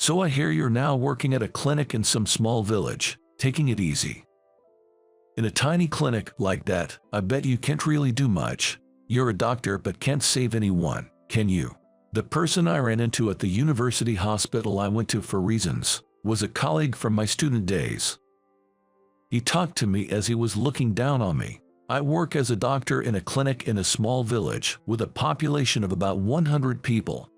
So I hear you're now working at a clinic in some small village, taking it easy. In a tiny clinic like that, I bet you can't really do much. You're a doctor but can't save anyone, can you? The person I ran into at the university hospital I went to for reasons was a colleague from my student days. He talked to me as he was looking down on me. I work as a doctor in a clinic in a small village with a population of about 100 people.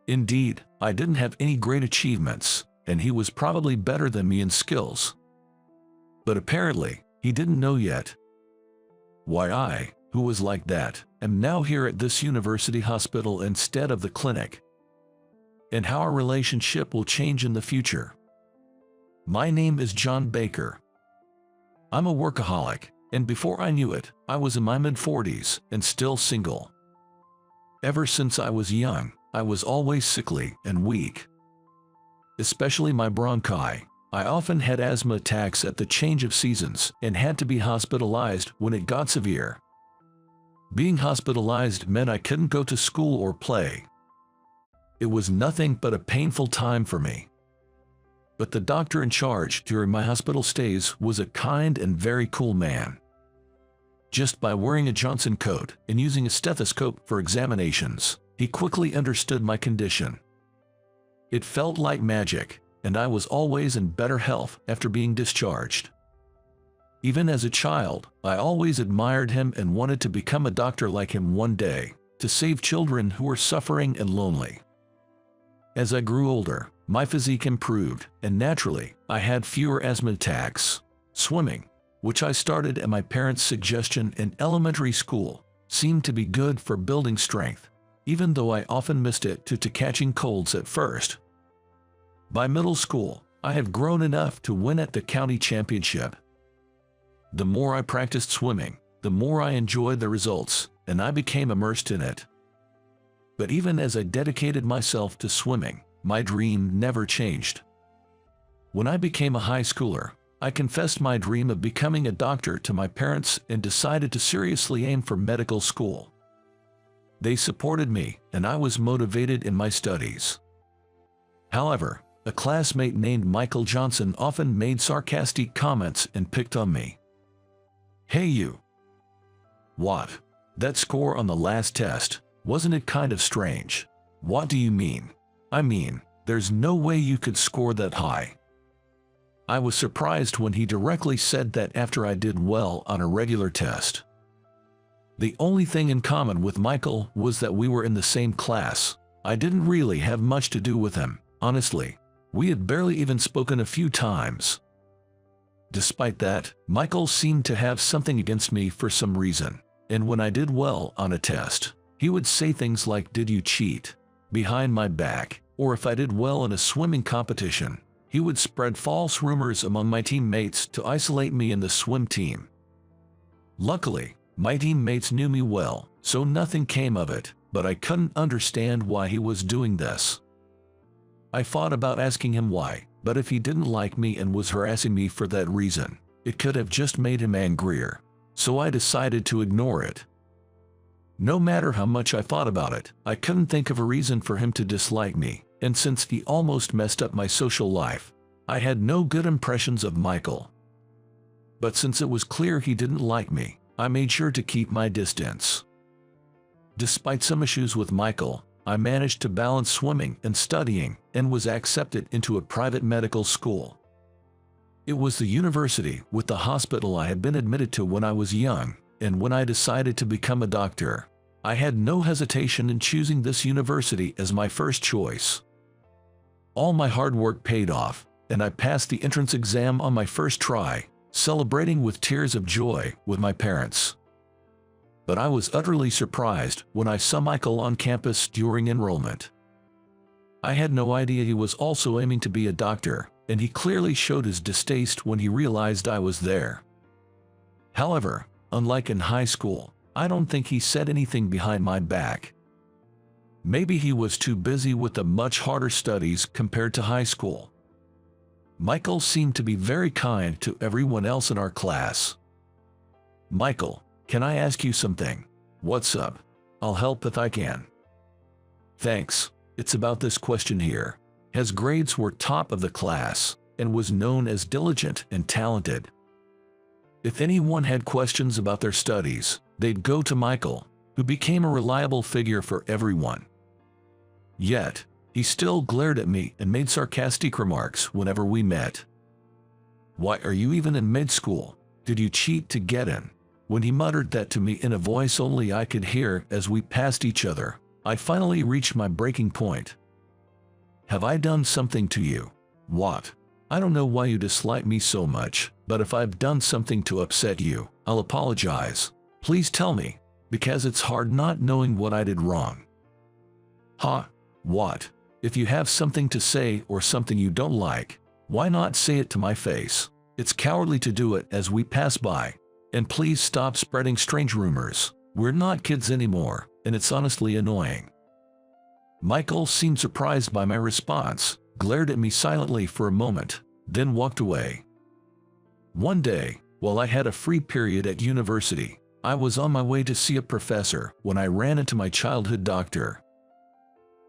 Indeed, I didn't have any great achievements, and he was probably better than me in skills. But apparently, he didn't know yet why I, who was like that, am now here at this university hospital instead of the clinic, and how our relationship will change in the future. My name is John Baker. I'm a workaholic, and before I knew it, I was in my mid-40s and still single. Ever since I was young, I was always sickly and weak. Especially my bronchi. I often had asthma attacks at the change of seasons and had to be hospitalized when it got severe. Being hospitalized meant I couldn't go to school or play. It was nothing but a painful time for me. But the doctor in charge during my hospital stays was a kind and very cool man. Just by wearing a Johnson coat and using a stethoscope for examinations, he quickly understood my condition. It felt like magic, and I was always in better health after being discharged. Even as a child, I always admired him and wanted to become a doctor like him one day, to save children who were suffering and lonely. As I grew older, my physique improved, and naturally, I had fewer asthma attacks. Swimming, which I started at my parents' suggestion in elementary school, seemed to be good for building strength, even though I often missed it due to catching colds at first. By middle school, I had grown enough to win at the county championship. The more I practiced swimming, the more I enjoyed the results, and I became immersed in it. But even as I dedicated myself to swimming, my dream never changed. When I became a high schooler, I confessed my dream of becoming a doctor to my parents and decided to seriously aim for medical school. They supported me, and I was motivated in my studies. However, a classmate named Michael Johnson often made sarcastic comments and picked on me. "Hey you! What? That score on the last test, wasn't it kind of strange? What do you mean? I mean, there's no way you could score that high." I was surprised when he directly said that after I did well on a regular test. The only thing in common with Michael was that we were in the same class. I didn't really have much to do with him, honestly. We had barely even spoken a few times. Despite that, Michael seemed to have something against me for some reason, and when I did well on a test, he would say things like, "Did you cheat?" behind my back, or if I did well in a swimming competition, he would spread false rumors among my teammates to isolate me in the swim team. Luckily, my teammates knew me well, so nothing came of it, but I couldn't understand why he was doing this. I thought about asking him why, but if he didn't like me and was harassing me for that reason, it could have just made him angrier, so I decided to ignore it. No matter how much I thought about it, I couldn't think of a reason for him to dislike me, and since he almost messed up my social life, I had no good impressions of Michael. But since it was clear he didn't like me, I made sure to keep my distance. Despite some issues with Michael, I managed to balance swimming and studying and was accepted into a private medical school. It was the university with the hospital I had been admitted to when I was young, and when I decided to become a doctor, I had no hesitation in choosing this university as my first choice. All my hard work paid off, and I passed the entrance exam on my first try, celebrating with tears of joy with my parents. But I was utterly surprised when I saw Michael on campus during enrollment. I had no idea he was also aiming to be a doctor, and he clearly showed his distaste when he realized I was there. However, unlike in high school, I don't think he said anything behind my back. Maybe he was too busy with the much harder studies compared to high school. Michael seemed to be very kind to everyone else in our class. "Michael, can I ask you something?" "What's up?" "I'll help if I can." "Thanks. It's about this question here. His grades were top of the class and was known as diligent and talented. If anyone had questions about their studies, they'd go to Michael, who became a reliable figure for everyone. Yet, he still glared at me and made sarcastic remarks whenever we met. "Why are you even in mid-school? Did you cheat to get in?" When he muttered that to me in a voice only I could hear as we passed each other, I finally reached my breaking point. "Have I done something to you?" "What?" "I don't know why you dislike me so much, but if I've done something to upset you, I'll apologize. Please tell me, because it's hard not knowing what I did wrong." "Huh? What? If you have something to say or something you don't like, why not say it to my face? It's cowardly to do it as we pass by. And please stop spreading strange rumors. We're not kids anymore, and it's honestly annoying." Michael seemed surprised by my response, glared at me silently for a moment, then walked away. One day, while I had a free period at university, I was on my way to see a professor when I ran into my childhood doctor.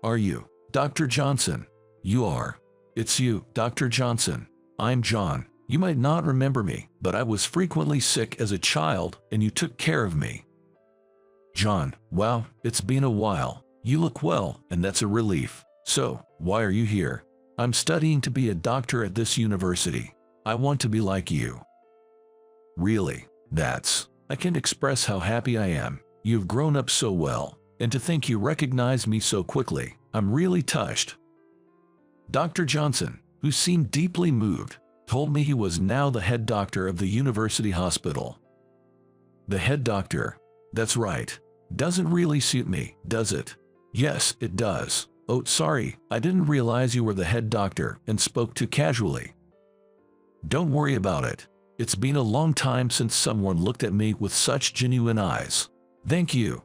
"Are you Dr. Johnson?" "You are." "It's you, Dr. Johnson. I'm John. You might not remember me, but I was frequently sick as a child and you took care of me." "John, wow, it's been a while. You look well, and that's a relief. So, why are you here?" "I'm studying to be a doctor at this university. I want to be like you." "Really? I can't express how happy I am. You've grown up so well, and to think you recognized me so quickly, I'm really touched." Dr. Johnson, who seemed deeply moved, told me he was now the head doctor of the university hospital. "The head doctor? That's right. Doesn't really suit me, does it?" "Yes, it does." "Oh, sorry, I didn't realize you were the head doctor and spoke too casually." "Don't worry about it. It's been a long time since someone looked at me with such genuine eyes." "Thank you."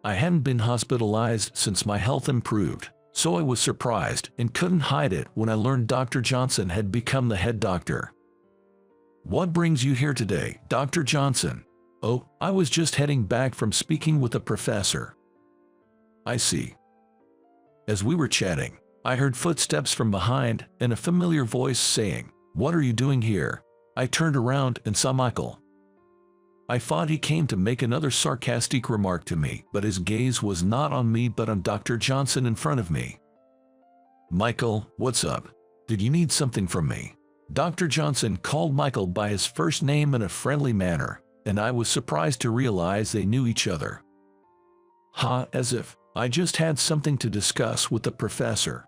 I hadn't been hospitalized since my health improved, so I was surprised and couldn't hide it when I learned Dr. Johnson had become the head doctor. "What brings you here today, Dr. Johnson?" "Oh, I was just heading back from speaking with a professor." "I see." As we were chatting, I heard footsteps from behind and a familiar voice saying, "What are you doing here?" I turned around and saw Michael. I thought he came to make another sarcastic remark to me, but his gaze was not on me but on Dr. Johnson in front of me. "Michael, what's up? Did you need something from me?" Dr. Johnson called Michael by his first name in a friendly manner, and I was surprised to realize they knew each other. As if I just had something to discuss with the professor.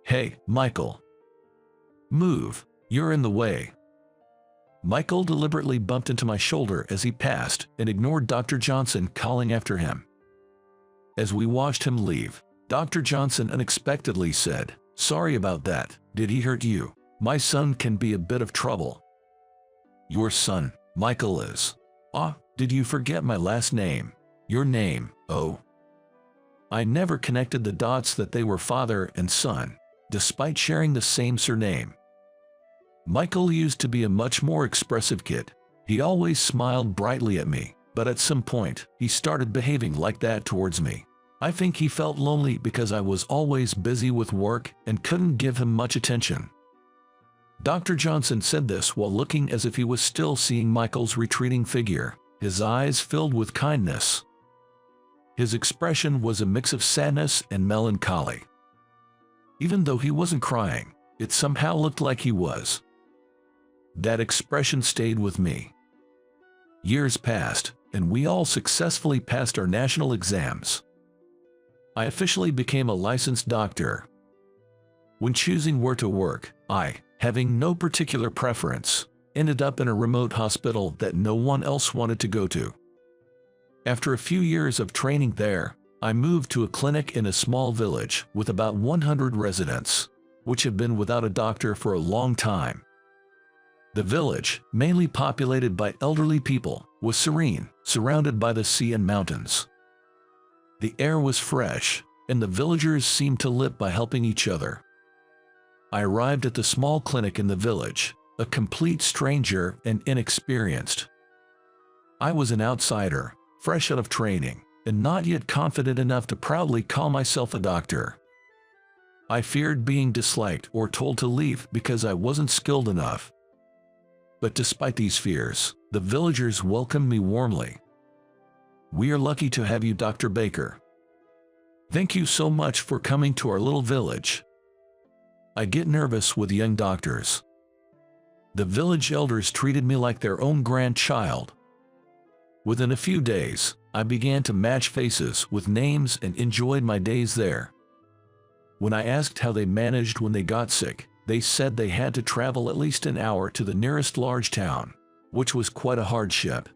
"Hey, Michael. Move, you're in the way." Michael deliberately bumped into my shoulder as he passed and ignored Dr. Johnson calling after him. As we watched him leave, Dr. Johnson unexpectedly said, "Sorry about that. Did he hurt you? My son can be a bit of trouble." "Your son, Michael is." Did you forget my last name? Your name, oh." I never connected the dots that they were father and son, despite sharing the same surname. Michael used to be a much more expressive kid. He always smiled brightly at me, but at some point, he started behaving like that towards me. I think he felt lonely because I was always busy with work and couldn't give him much attention. Dr. Johnson said this while looking as if he was still seeing Michael's retreating figure, his eyes filled with kindness. His expression was a mix of sadness and melancholy. Even though he wasn't crying, it somehow looked like he was. That expression stayed with me. Years passed, and we all successfully passed our national exams. I officially became a licensed doctor. When choosing where to work, I, having no particular preference, ended up in a remote hospital that no one else wanted to go to. After a few years of training there, I moved to a clinic in a small village with about 100 residents, which had been without a doctor for a long time. The village, mainly populated by elderly people, was serene, surrounded by the sea and mountains. The air was fresh, and the villagers seemed to live by helping each other. I arrived at the small clinic in the village, a complete stranger and inexperienced. I was an outsider, fresh out of training, and not yet confident enough to proudly call myself a doctor. I feared being disliked or told to leave because I wasn't skilled enough. But despite these fears, the villagers welcomed me warmly. "We are lucky to have you, Dr. Baker. Thank you so much for coming to our little village." I get nervous with young doctors. The village elders treated me like their own grandchild. Within a few days, I began to match faces with names and enjoyed my days there. When I asked how they managed when they got sick, they said they had to travel at least an hour to the nearest large town, which was quite a hardship.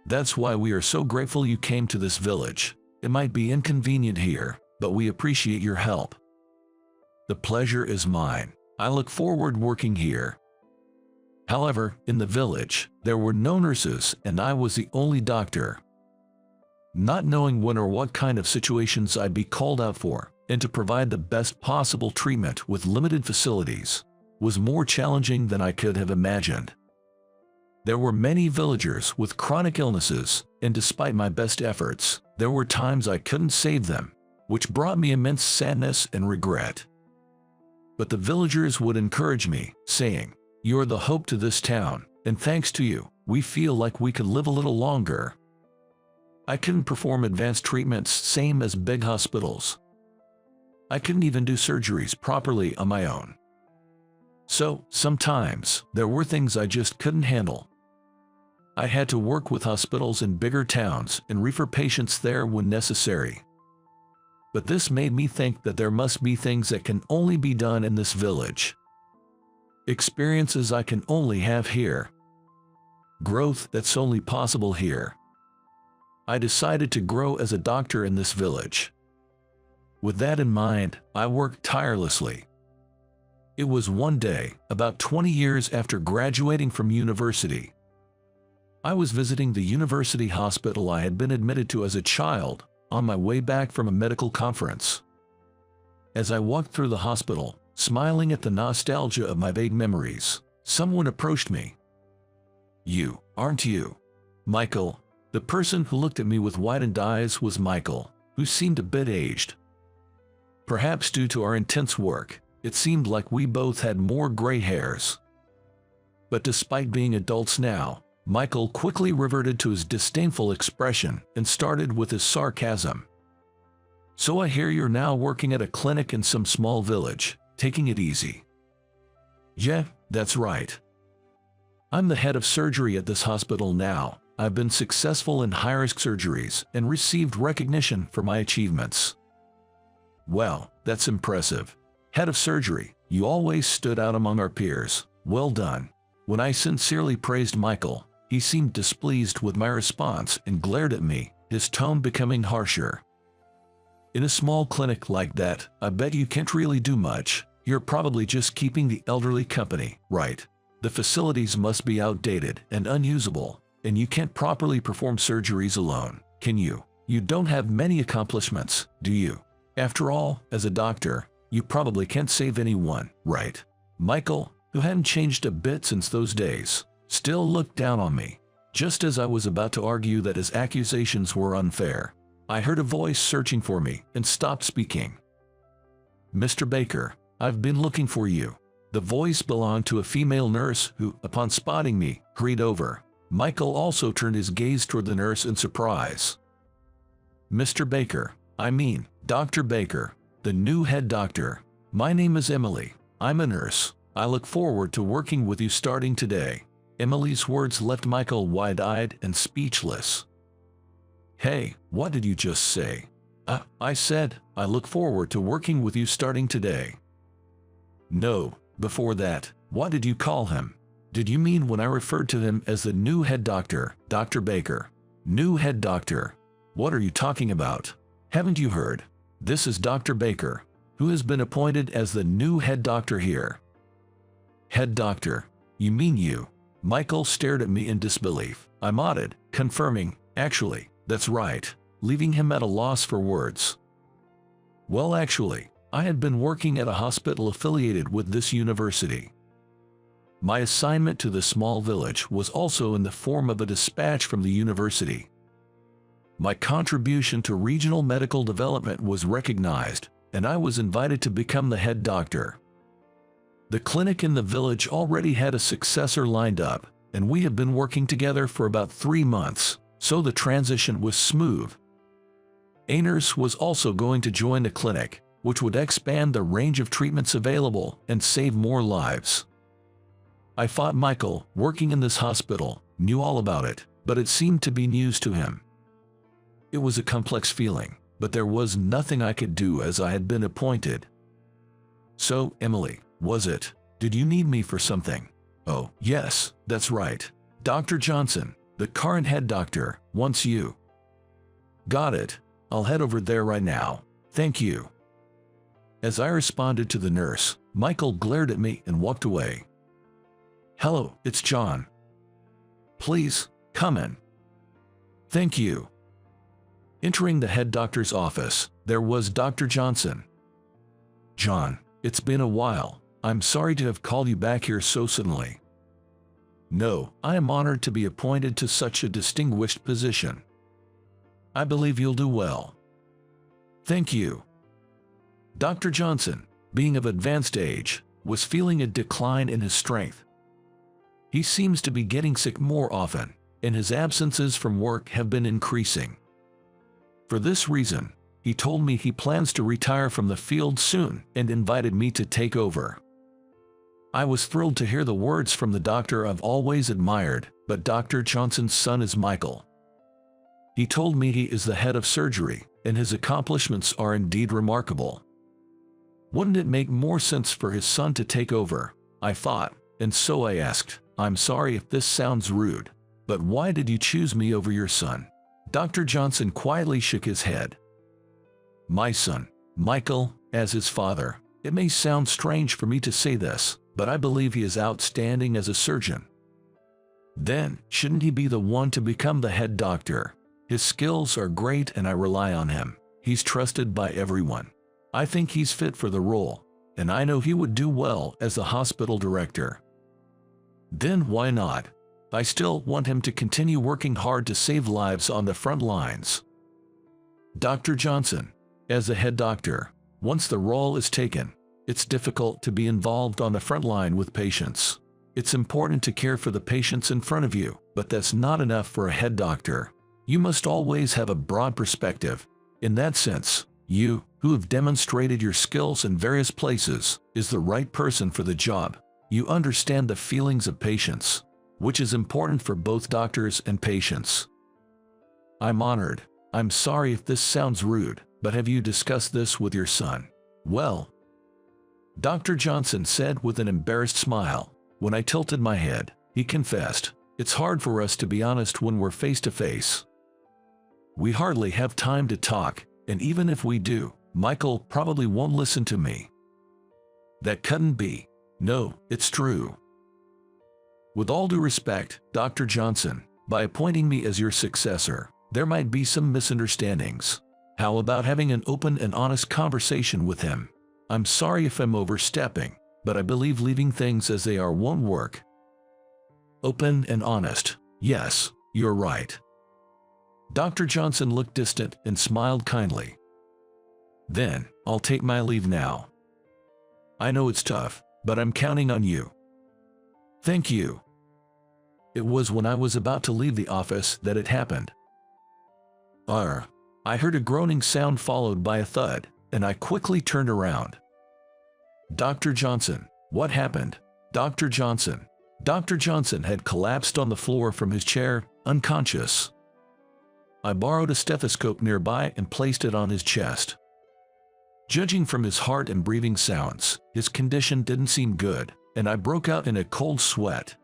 "That's why we are so grateful you came to this village. It might be inconvenient here, but we appreciate your help." "The pleasure is mine. I look forward working here." However, in the village, there were no nurses and I was the only doctor. Not knowing when or what kind of situations I'd be called out for, and to provide the best possible treatment with limited facilities, was more challenging than I could have imagined. There were many villagers with chronic illnesses, and despite my best efforts, there were times I couldn't save them, which brought me immense sadness and regret. But the villagers would encourage me, saying, "You're the hope to this town, and thanks to you, we feel like we could live a little longer." I couldn't perform advanced treatments same as big hospitals. I couldn't even do surgeries properly on my own. So, sometimes, there were things I just couldn't handle. I had to work with hospitals in bigger towns and refer patients there when necessary. But this made me think that there must be things that can only be done in this village. Experiences I can only have here. Growth that's only possible here. I decided to grow as a doctor in this village. With that in mind, I worked tirelessly. It was one day, about 20 years after graduating from university. I was visiting the university hospital I had been admitted to as a child, on my way back from a medical conference. As I walked through the hospital, smiling at the nostalgia of my vague memories, someone approached me. "You, aren't you Michael?" The person who looked at me with widened eyes was Michael, who seemed a bit aged. Perhaps due to our intense work, it seemed like we both had more gray hairs. But despite being adults now, Michael quickly reverted to his disdainful expression and started with his sarcasm. "So I hear you're now working at a clinic in some small village, taking it easy." "Yeah, that's right. I'm the head of surgery at this hospital now. I've been successful in high-risk surgeries and received recognition for my achievements." "Well, that's impressive. Head of surgery, you always stood out among our peers. Well done." When I sincerely praised Michael, he seemed displeased with my response and glared at me, his tone becoming harsher. "In a small clinic like that, I bet you can't really do much. You're probably just keeping the elderly company, right? The facilities must be outdated and unusable, and you can't properly perform surgeries alone, can you? You don't have many accomplishments, do you? After all, as a doctor, you probably can't save anyone, right?" Michael, who hadn't changed a bit since those days, still looked down on me. Just as I was about to argue that his accusations were unfair, I heard a voice searching for me and stopped speaking. "Mr. Baker, I've been looking for you." The voice belonged to a female nurse who, upon spotting me, hurried over. Michael also turned his gaze toward the nurse in surprise. "Mr. Baker, I mean, Dr. Baker, the new head doctor. My name is Emily. I'm a nurse. I look forward to working with you starting today." Emily's words left Michael wide-eyed and speechless. "Hey, what did you just say?" I said, "I look forward to working with you starting today." "No, before that, what did you call him? Did you mean when I referred to him as the new head doctor, Dr. Baker? New head doctor? What are you talking about? Haven't you heard? This is Dr. Baker, who has been appointed as the new head doctor here." "Head doctor? You mean you?" Michael stared at me in disbelief. I nodded, confirming, "Actually, that's right," leaving him at a loss for words. Well, actually, I had been working at a hospital affiliated with this university. My assignment to the small village was also in the form of a dispatch from the university. My contribution to regional medical development was recognized, and I was invited to become the head doctor. The clinic in the village already had a successor lined up, and we had been working together for about 3 months, so the transition was smooth. A nurse was also going to join the clinic, which would expand the range of treatments available and save more lives. I thought Michael, working in this hospital, knew all about it, but it seemed to be news to him. It was a complex feeling, but there was nothing I could do as I had been appointed. So, Emily, was it? Did you need me for something? Oh, yes, that's right. Dr. Johnson, the current head doctor, wants you. Got it. I'll head over there right now. Thank you. As I responded to the nurse, Michael glared at me and walked away. Hello, it's John. Please, come in. Thank you. Entering the head doctor's office, there was Dr. Johnson. John, it's been a while. I'm sorry to have called you back here so suddenly. No, I am honored to be appointed to such a distinguished position. I believe you'll do well. Thank you. Dr. Johnson, being of advanced age, was feeling a decline in his strength. He seems to be getting sick more often, and his absences from work have been increasing. For this reason, he told me he plans to retire from the field soon and invited me to take over. I was thrilled to hear the words from the doctor I've always admired, but Dr. Johnson's son is Michael. He told me he is the head of surgery, and his accomplishments are indeed remarkable. Wouldn't it make more sense for his son to take over? I thought, and so I asked, I'm sorry if this sounds rude, but why did you choose me over your son? Dr. Johnson quietly shook his head. My son, Michael, as his father. It may sound strange for me to say this, but I believe he is outstanding as a surgeon. Then, shouldn't he be the one to become the head doctor? His skills are great and I rely on him. He's trusted by everyone. I think he's fit for the role, and I know he would do well as the hospital director. Then why not? I still want him to continue working hard to save lives on the front lines. Dr. Johnson, as the head doctor, once the role is taken, it's difficult to be involved on the front line with patients. It's important to care for the patients in front of you, but that's not enough for a head doctor. You must always have a broad perspective. In that sense, you, who have demonstrated your skills in various places, is the right person for the job. You understand the feelings of patients, which is important for both doctors and patients. I'm honored. I'm sorry if this sounds rude, but have you discussed this with your son? Well, Dr. Johnson said with an embarrassed smile. When I tilted my head, he confessed, it's hard for us to be honest when we're face to face. We hardly have time to talk, and even if we do, Michael probably won't listen to me. That couldn't be. No, it's true. With all due respect, Dr. Johnson, by appointing me as your successor, there might be some misunderstandings. How about having an open and honest conversation with him? I'm sorry if I'm overstepping, but I believe leaving things as they are won't work. Open and honest. Yes, you're right. Dr. Johnson looked distant and smiled kindly. Then, I'll take my leave now. I know it's tough, but I'm counting on you. Thank you. It was when I was about to leave the office that it happened. I heard a groaning sound followed by a thud, and I quickly turned around. Dr. Johnson, what happened? Dr. Johnson. Dr. Johnson had collapsed on the floor from his chair, unconscious. I borrowed a stethoscope nearby and placed it on his chest. Judging from his heart and breathing sounds, his condition didn't seem good, and I broke out in a cold sweat.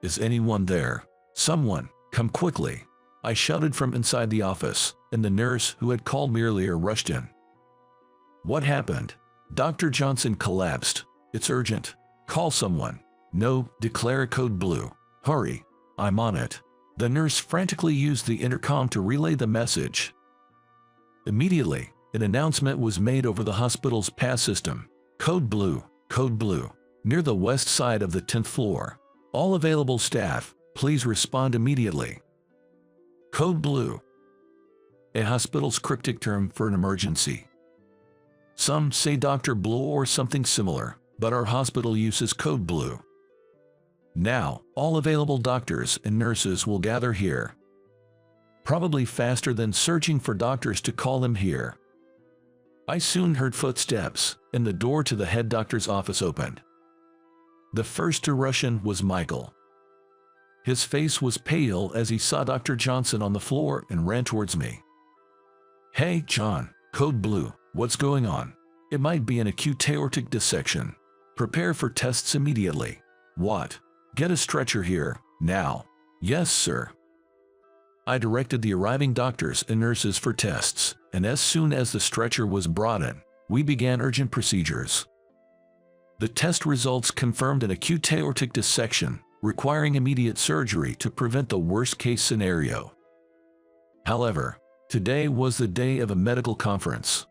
Is anyone there? Someone, come quickly. I shouted from inside the office, and the nurse who had called me earlier rushed in. What happened? Dr. Johnson collapsed. It's urgent. Call someone. No, declare code blue. Hurry. I'm on it. The nurse frantically used the intercom to relay the message. Immediately, an announcement was made over the hospital's pass system. Code blue, near the west side of the 10th floor. All available staff, please respond immediately. Code blue. A hospital's cryptic term for an emergency. Some say Dr. Blue or something similar, but our hospital uses code blue. Now, all available doctors and nurses will gather here. Probably faster than searching for doctors to call them here. I soon heard footsteps, and the door to the head doctor's office opened. The first to rush in was Michael. His face was pale as he saw Dr. Johnson on the floor and ran towards me. "Hey, John, code blue, what's going on? It might be an acute aortic dissection. Prepare for tests immediately." "What? Get a stretcher here, now." "Yes, sir." I directed the arriving doctors and nurses for tests, and as soon as the stretcher was brought in, we began urgent procedures. The test results confirmed an acute aortic dissection, requiring immediate surgery to prevent the worst-case scenario. However, today was the day of a medical conference.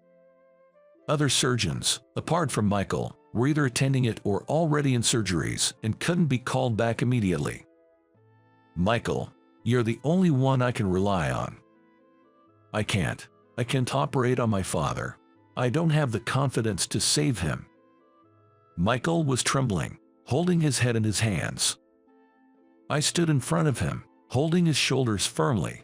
Other surgeons, apart from Michael, were either attending it or already in surgeries and couldn't be called back immediately. "Michael, you're the only one I can rely on." I can't operate on my father. I don't have the confidence to save him." Michael was trembling, holding his head in his hands. I stood in front of him, holding his shoulders firmly.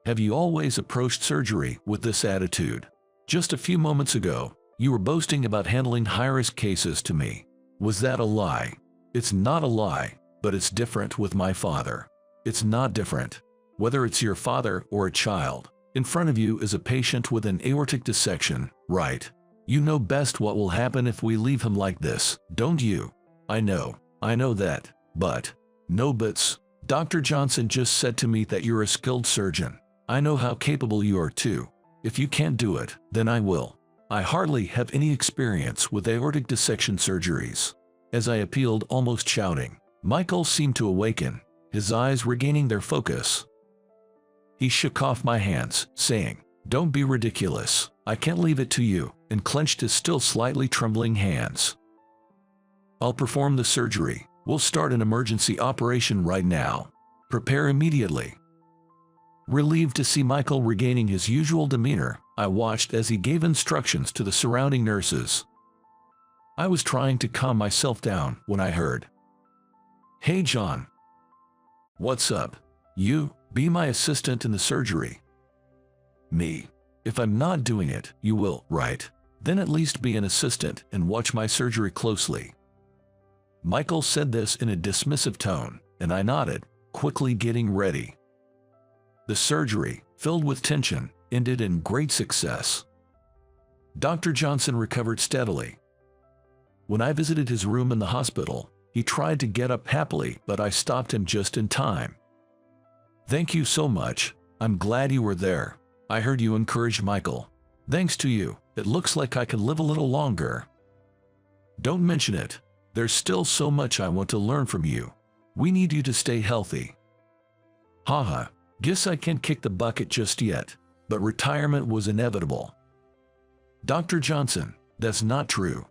"Have you always approached surgery with this attitude? Just a few moments ago, you were boasting about handling high-risk cases to me. Was that a lie?" "It's not a lie, but it's different with my father." "It's not different. Whether it's your father or a child, in front of you is a patient with an aortic dissection, right? You know best what will happen if we leave him like this, don't you?" I know that, but..." "No buts. Dr. Johnson just said to me that you're a skilled surgeon. I know how capable you are too. If you can't do it, then I will. I hardly have any experience with aortic dissection surgeries." As I appealed, almost shouting, Michael seemed to awaken, his eyes regaining their focus. He shook off my hands, saying, "Don't be ridiculous. I can't leave it to you," and clenched his still slightly trembling hands. "I'll perform the surgery. We'll start an emergency operation right now. Prepare immediately." Relieved to see Michael regaining his usual demeanor, I watched as he gave instructions to the surrounding nurses. I was trying to calm myself down when I heard, "Hey, John. What's up? You, be my assistant in the surgery." "Me? If I'm not doing it, you will, right? Then at least be an assistant and watch my surgery closely." Michael said this in a dismissive tone, and I nodded, quickly getting ready. The surgery, filled with tension, ended in great success. Dr. Johnson recovered steadily. When I visited his room in the hospital, he tried to get up happily, but I stopped him just in time. "Thank you so much. I'm glad you were there. I heard you encourage Michael. Thanks to you, it looks like I can live a little longer." "Don't mention it. There's still so much I want to learn from you. We need you to stay healthy." "Haha, guess I can't kick the bucket just yet, but retirement was inevitable." "Dr. Johnson, that's not true."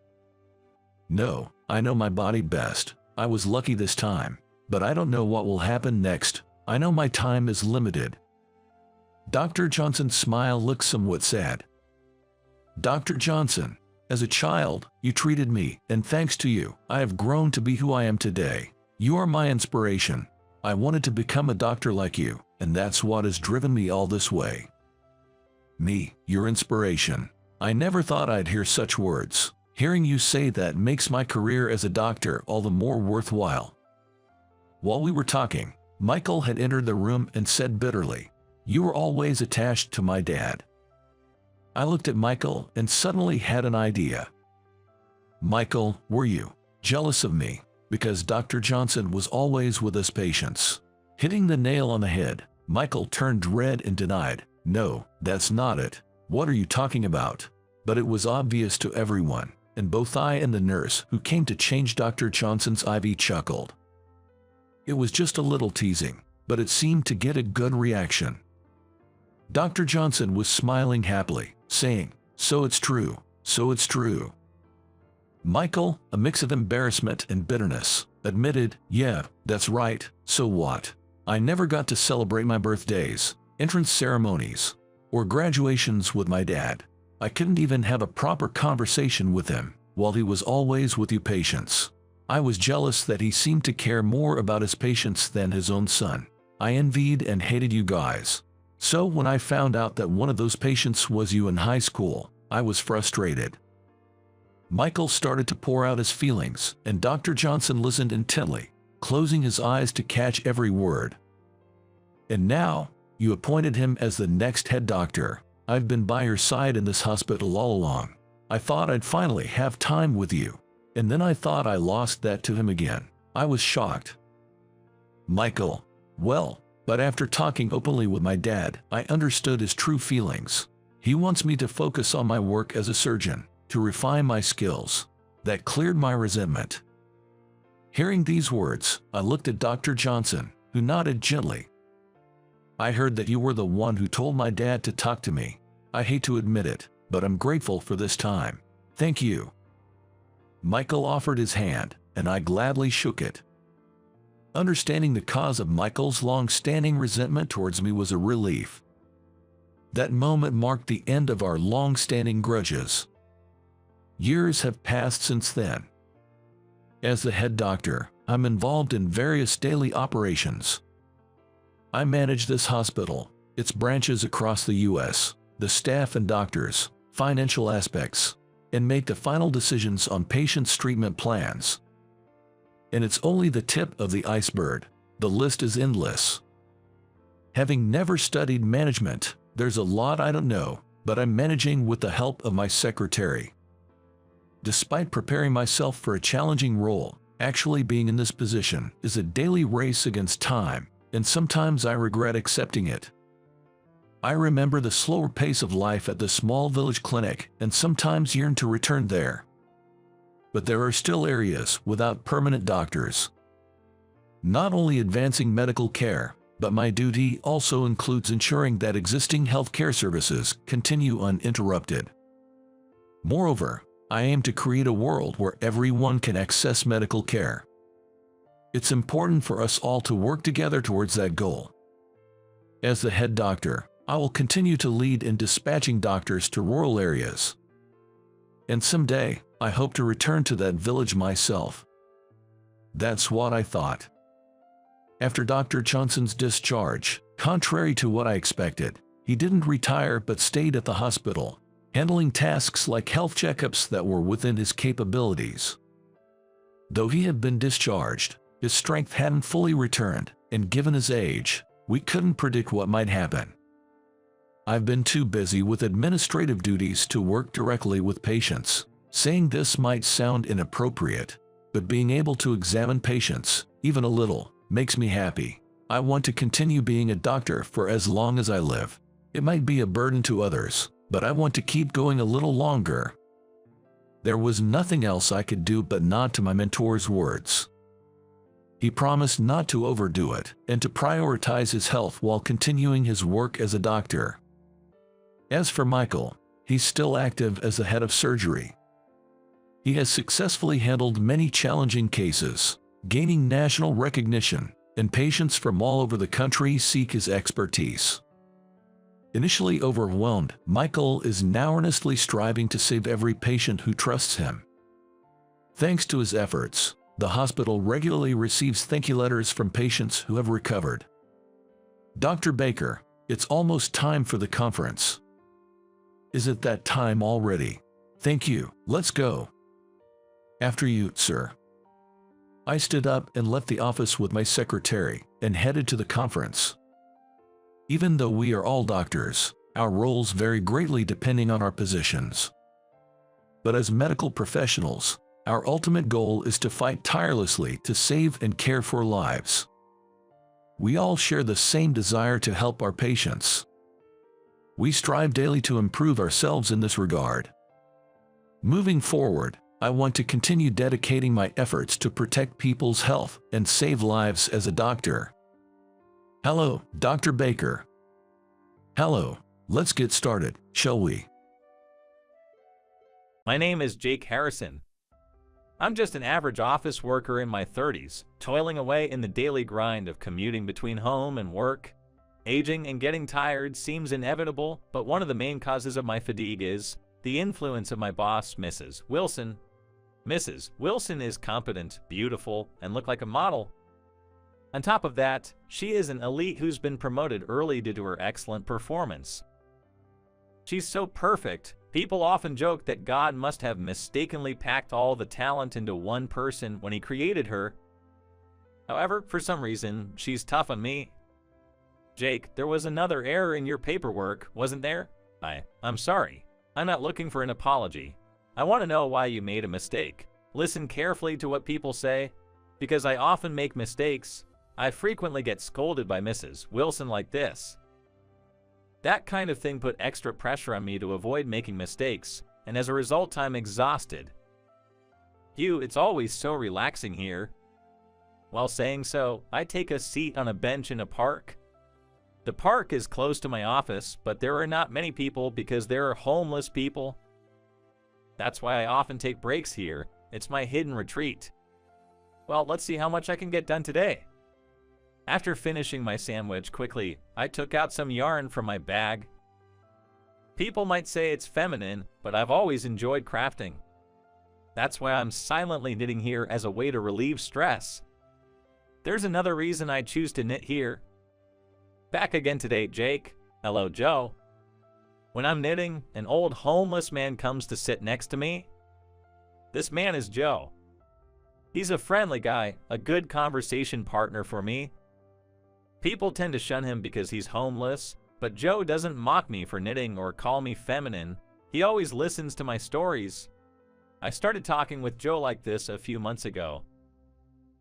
"No, I know my body best. I was lucky this time, but I don't know what will happen next. I know my time is limited." Dr. Johnson's smile looked somewhat sad. "Dr. Johnson, as a child, you treated me, and thanks to you, I have grown to be who I am today. You are my inspiration. I wanted to become a doctor like you, and that's what has driven me all this way." "Me, your inspiration. I never thought I'd hear such words. Hearing you say that makes my career as a doctor all the more worthwhile." While we were talking, Michael had entered the room and said bitterly, "You were always attached to my dad." I looked at Michael and suddenly had an idea. "Michael, were you jealous of me because Dr. Johnson was always with us patients?" Hitting the nail on the head, Michael turned red and denied, "No, that's not it. What are you talking about?" But it was obvious to everyone, and both I and the nurse who came to change Dr. Johnson's IV chuckled. It was just a little teasing, but it seemed to get a good reaction. Dr. Johnson was smiling happily, saying, "So it's true, so it's true." Michael, a mix of embarrassment and bitterness, admitted, "Yeah, that's right, so what? I never got to celebrate my birthdays, entrance ceremonies, or graduations with my dad. I couldn't even have a proper conversation with him, while he was always with you patients. I was jealous that he seemed to care more about his patients than his own son. I envied and hated you guys. So when I found out that one of those patients was you in high school, I was frustrated." Michael started to pour out his feelings, and Dr. Johnson listened intently, closing his eyes to catch every word. "And now, you appointed him as the next head doctor. I've been by your side in this hospital all along. I thought I'd finally have time with you. And then I thought I lost that to him again. I was shocked." Michael: "Well, but after talking openly with my dad, I understood his true feelings. He wants me to focus on my work as a surgeon, to refine my skills. That cleared my resentment." Hearing these words, I looked at Dr. Johnson, who nodded gently. "I heard that you were the one who told my dad to talk to me. I hate to admit it, but I'm grateful for this time. Thank you." Michael offered his hand, and I gladly shook it. Understanding the cause of Michael's long-standing resentment towards me was a relief. That moment marked the end of our long-standing grudges. Years have passed since then. As the head doctor, I'm involved in various daily operations. I manage this hospital, its branches across the U.S., the staff and doctors, financial aspects, and make the final decisions on patients' treatment plans. And it's only the tip of the iceberg. The list is endless. Having never studied management, there's a lot I don't know, but I'm managing with the help of my secretary. Despite preparing myself for a challenging role, actually being in this position is a daily race against time, and sometimes I regret accepting it. I remember the slower pace of life at the small village clinic and sometimes yearn to return there. But there are still areas without permanent doctors. Not only advancing medical care, but my duty also includes ensuring that existing healthcare services continue uninterrupted. Moreover, I aim to create a world where everyone can access medical care. It's important for us all to work together towards that goal. As the head doctor, I will continue to lead in dispatching doctors to rural areas. And someday, I hope to return to that village myself. That's what I thought. After Dr. Johnson's discharge, contrary to what I expected, he didn't retire but stayed at the hospital, handling tasks like health checkups that were within his capabilities. Though he had been discharged, his strength hadn't fully returned, and given his age, we couldn't predict what might happen. I've been too busy with administrative duties to work directly with patients. Saying this might sound inappropriate, but being able to examine patients, even a little, makes me happy. I want to continue being a doctor for as long as I live. It might be a burden to others, but I want to keep going a little longer. There was nothing else I could do but nod to my mentor's words. He promised not to overdo it and to prioritize his health while continuing his work as a doctor. As for Michael, he's still active as the head of surgery. He has successfully handled many challenging cases, gaining national recognition, and patients from all over the country seek his expertise. Initially overwhelmed, Michael is now earnestly striving to save every patient who trusts him. Thanks to his efforts, the hospital regularly receives thank you letters from patients who have recovered. "Dr. Baker, it's almost time for the conference." "Is it that time already?" "Thank you, let's go." "After you, sir." I stood up and left the office with my secretary and headed to the conference. Even though we are all doctors, our roles vary greatly depending on our positions. But as medical professionals, our ultimate goal is to fight tirelessly to save and care for lives. We all share the same desire to help our patients. We strive daily to improve ourselves in this regard. Moving forward, I want to continue dedicating my efforts to protect people's health and save lives as a doctor. "Hello, Dr. Baker." "Hello, let's get started, shall we?" My name is Jake Harrison. I'm just an average office worker in my 30s, toiling away in the daily grind of commuting between home and work. Aging and getting tired seems inevitable, but one of the main causes of my fatigue is The influence of my boss, Mrs. Wilson. Mrs. Wilson is competent, beautiful, and look like a model. On top of that, she is an elite who's been promoted early due to her excellent performance. She's so perfect, people often joke that God must have mistakenly packed all the talent into one person when he created her. However, for some reason, she's tough on me. Jake, there was another error in your paperwork, wasn't there? I'm sorry. I'm not looking for an apology. I want to know why you made a mistake. Listen carefully to what people say, because I often make mistakes. I frequently get scolded by Mrs. Wilson like this. That kind of thing put extra pressure on me to avoid making mistakes, and as a result, I'm exhausted. Hugh, it's always so relaxing here. While saying so, I take a seat on a bench in a park. The park is close to my office, but there are not many people because there are homeless people. That's why I often take breaks here. It's my hidden retreat. Well, let's see how much I can get done today. After finishing my sandwich quickly, I took out some yarn from my bag. People might say it's feminine, but I've always enjoyed crafting. That's why I'm silently knitting here as a way to relieve stress. There's another reason I choose to knit here. Back again today, Jake. Hello, Joe. When I'm knitting, an old homeless man comes to sit next to me. This man is Joe. He's a friendly guy, a good conversation partner for me. People tend to shun him because he's homeless, but Joe doesn't mock me for knitting or call me feminine. He always listens to my stories. I started talking with Joe like this a few months ago.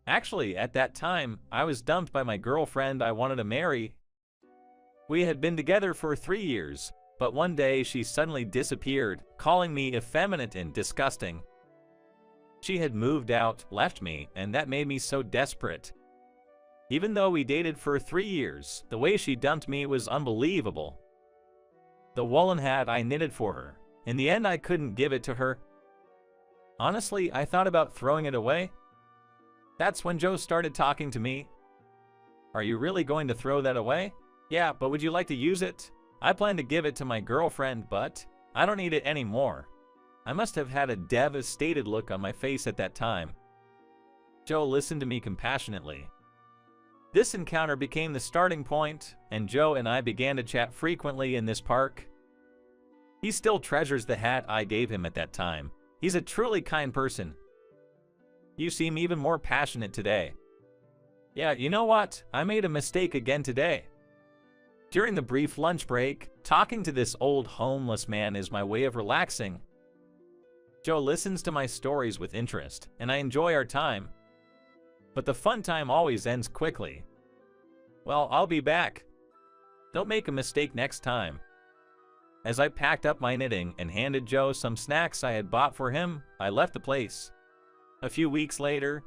Actually, at that time, I was dumped by my girlfriend I wanted to marry. We had been together for 3 years, but one day she suddenly disappeared, calling me effeminate and disgusting. She had moved out, left me, and that made me so desperate. Even though we dated for 3 years, the way she dumped me was unbelievable. The woolen hat I knitted for her. In the end, I couldn't give it to her. Honestly, I thought about throwing it away. That's when Joe started talking to me. Are you really going to throw that away? Yeah, but would you like to use it? I plan to give it to my girlfriend, but I don't need it anymore. I must have had a devastated look on my face at that time. Joe listened to me compassionately. This encounter became the starting point, and Joe and I began to chat frequently in this park. He still treasures the hat I gave him at that time. He's a truly kind person. You seem even more passionate today. Yeah, you know what? I made a mistake again today. During the brief lunch break, talking to this old homeless man is my way of relaxing. Joe listens to my stories with interest, and I enjoy our time. But the fun time always ends quickly. Well, I'll be back. Don't make a mistake next time. As I packed up my knitting and handed Joe some snacks I had bought for him, I left the place. A few weeks later,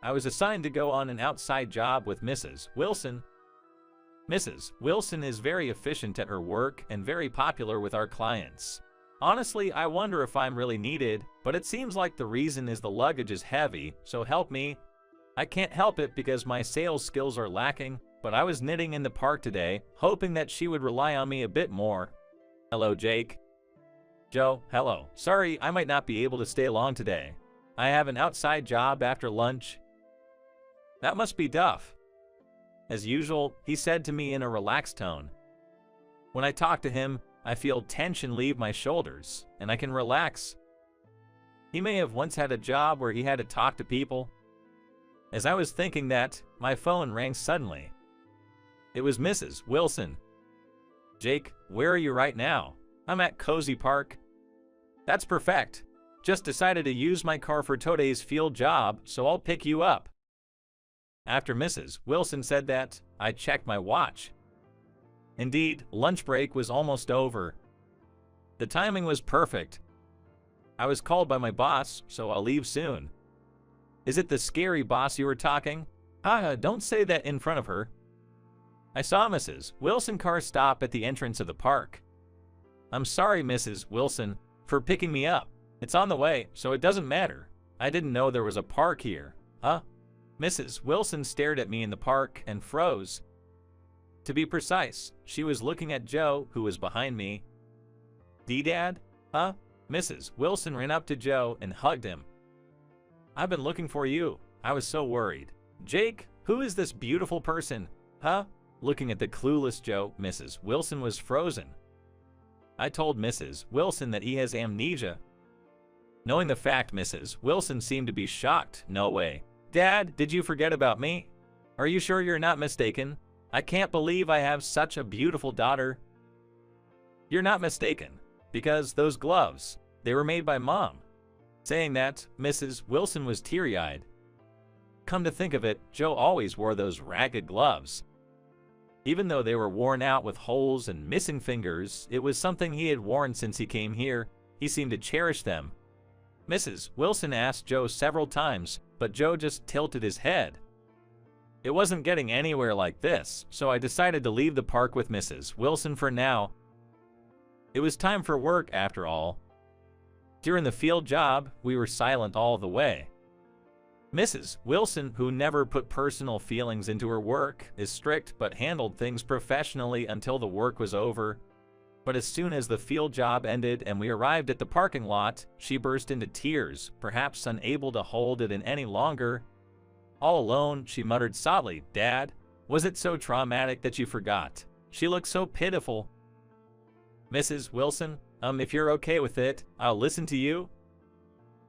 I was assigned to go on an outside job with Mrs. Wilson. Mrs. Wilson is very efficient at her work and very popular with our clients. Honestly, I wonder if I'm really needed, but it seems like the reason is the luggage is heavy, so help me. I can't help it because my sales skills are lacking, but I was knitting in the park today, hoping that she would rely on me a bit more. Hello, Jake. Joe, hello. Sorry, I might not be able to stay long today. I have an outside job after lunch. That must be tough. As usual, he said to me in a relaxed tone. When I talk to him, I feel tension leave my shoulders, and I can relax. He may have once had a job where he had to talk to people. As I was thinking that, my phone rang suddenly. It was Mrs. Wilson. Jake, where are you right now? I'm at Cozy Park. That's perfect. Just decided to use my car for today's field job, so I'll pick you up. After Mrs. Wilson said that, I checked my watch. Indeed, lunch break was almost over. The timing was perfect. I was called by my boss, so I'll leave soon. Is it the scary boss you were talking? Don't say that in front of her. I saw Mrs. Wilson car stop at the entrance of the park. I'm sorry, Mrs. Wilson, for picking me up. It's on the way, so it doesn't matter. I didn't know there was a park here. Mrs. Wilson stared at me in the park and froze. To be precise, she was looking at Joe, who was behind me. D-Dad? Huh? Mrs. Wilson ran up to Joe and hugged him. I've been looking for you. I was so worried. Jake, who is this beautiful person? Huh? Looking at the clueless Joe, Mrs. Wilson was frozen. I told Mrs. Wilson that he has amnesia. Knowing the fact, Mrs. Wilson seemed to be shocked. No way. Dad, did you forget about me? Are you sure you're not mistaken? I can't believe I have such a beautiful daughter. You're not mistaken, because those gloves, they were made by Mom. Saying that, Mrs. Wilson was teary-eyed. Come to think of it, Joe always wore those ragged gloves. Even though they were worn out with holes and missing fingers, it was something he had worn since he came here. He seemed to cherish them. Mrs. Wilson asked Joe several times, but Joe just tilted his head. It wasn't getting anywhere like this, so I decided to leave the park with Mrs. Wilson for now. It was time for work after all. During the field job, we were silent all the way. Mrs. Wilson, who never put personal feelings into her work, is strict but handled things professionally until the work was over. But as soon as the field job ended and we arrived at the parking lot, she burst into tears, perhaps unable to hold it in any longer. All alone, she muttered softly, Dad, was it so traumatic that you forgot? She looked so pitiful. Mrs. Wilson, if you're okay with it, I'll listen to you.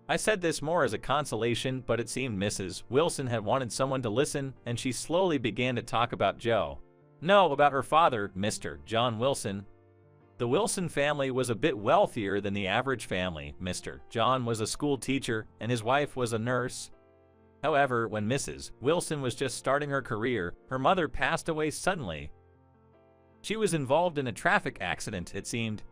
I said this more as a consolation, but it seemed Mrs. Wilson had wanted someone to listen, and she slowly began to talk about Joe. No, about her father, Mr. John Wilson. The Wilson family was a bit wealthier than the average family. Mr. John was a school teacher, and his wife was a nurse. However, when Mrs. Wilson was just starting her career, her mother passed away suddenly. She was involved in a traffic accident, it seemed.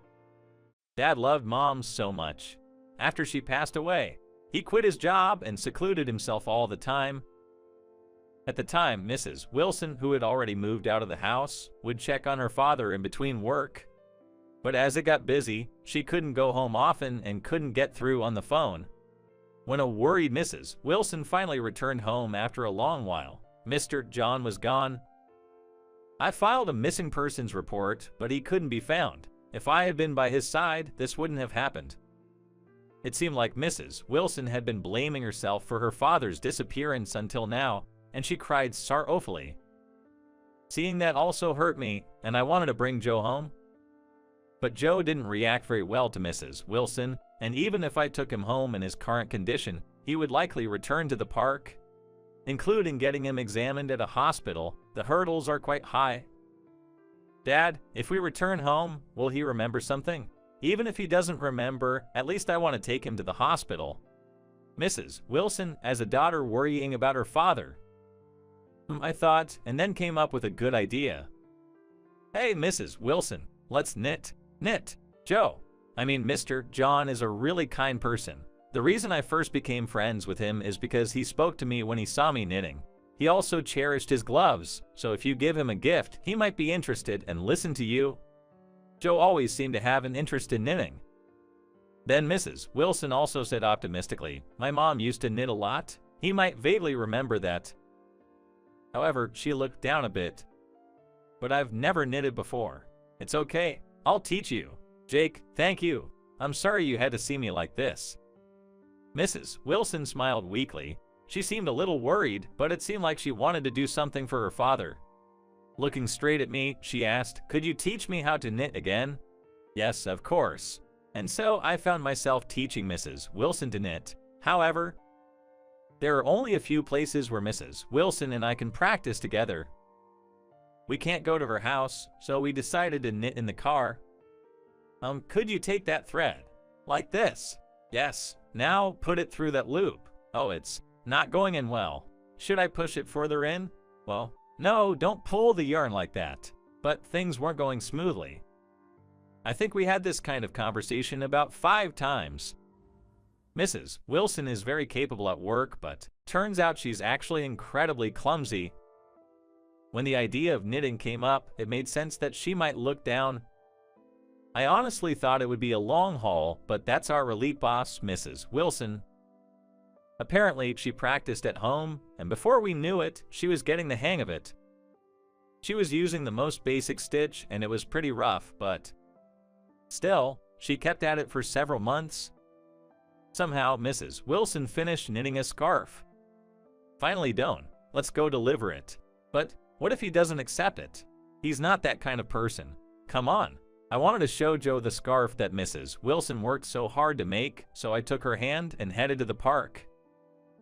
Dad loved Mom so much. After she passed away, he quit his job and secluded himself all the time. At the time, Mrs. Wilson, who had already moved out of the house, would check on her father in between work. But as it got busy, she couldn't go home often and couldn't get through on the phone. When a worried Mrs. Wilson finally returned home after a long while, Mr. John was gone. I filed a missing persons report, but he couldn't be found. If I had been by his side, this wouldn't have happened. It seemed like Mrs. Wilson had been blaming herself for her father's disappearance until now, and she cried sorrowfully. Seeing that also hurt me, and I wanted to bring Joe home. But Joe didn't react very well to Mrs. Wilson, and even if I took him home in his current condition, he would likely return to the park. Including getting him examined at a hospital, the hurdles are quite high. Dad, if we return home, will he remember something? Even if he doesn't remember, at least I want to take him to the hospital. Mrs. Wilson, as a daughter worrying about her father. I thought, and then came up with a good idea. Hey, Mrs. Wilson, let's knit. Knit. Joe. Mr. John is a really kind person. The reason I first became friends with him is because he spoke to me when he saw me knitting. He also cherished his gloves, so if you give him a gift, he might be interested and listen to you. Joe always seemed to have an interest in knitting. Then Mrs. Wilson also said optimistically, my mom used to knit a lot. He might vaguely remember that. However, she looked down a bit. But I've never knitted before. It's okay. I'll teach you. Jake, thank you. I'm sorry you had to see me like this. Mrs. Wilson smiled weakly. She seemed a little worried, but it seemed like she wanted to do something for her father. Looking straight at me, she asked, could you teach me how to knit again? Yes, of course. And so I found myself teaching Mrs. Wilson to knit. However, there are only a few places where Mrs. Wilson and I can practice together. We can't go to her house, so we decided to knit in the car. Could you take that thread? Like this? Yes. Now put it through that loop. Oh, it's not going in well. Should I push it further in? Well, no, don't pull the yarn like that. But things weren't going smoothly. I think we had this kind of conversation about 5 times. Mrs. Wilson is very capable at work, but turns out she's actually incredibly clumsy. When the idea of knitting came up, it made sense that she might look down. I honestly thought it would be a long haul, but that's our relief boss, Mrs. Wilson. Apparently, she practiced at home, and before we knew it, she was getting the hang of it. She was using the most basic stitch, and it was pretty rough, but still, she kept at it for several months. Somehow, Mrs. Wilson finished knitting a scarf. Finally done. Let's go deliver it. But what if he doesn't accept it? He's not that kind of person. Come on. I wanted to show Joe the scarf that Mrs. Wilson worked so hard to make, so I took her hand and headed to the park.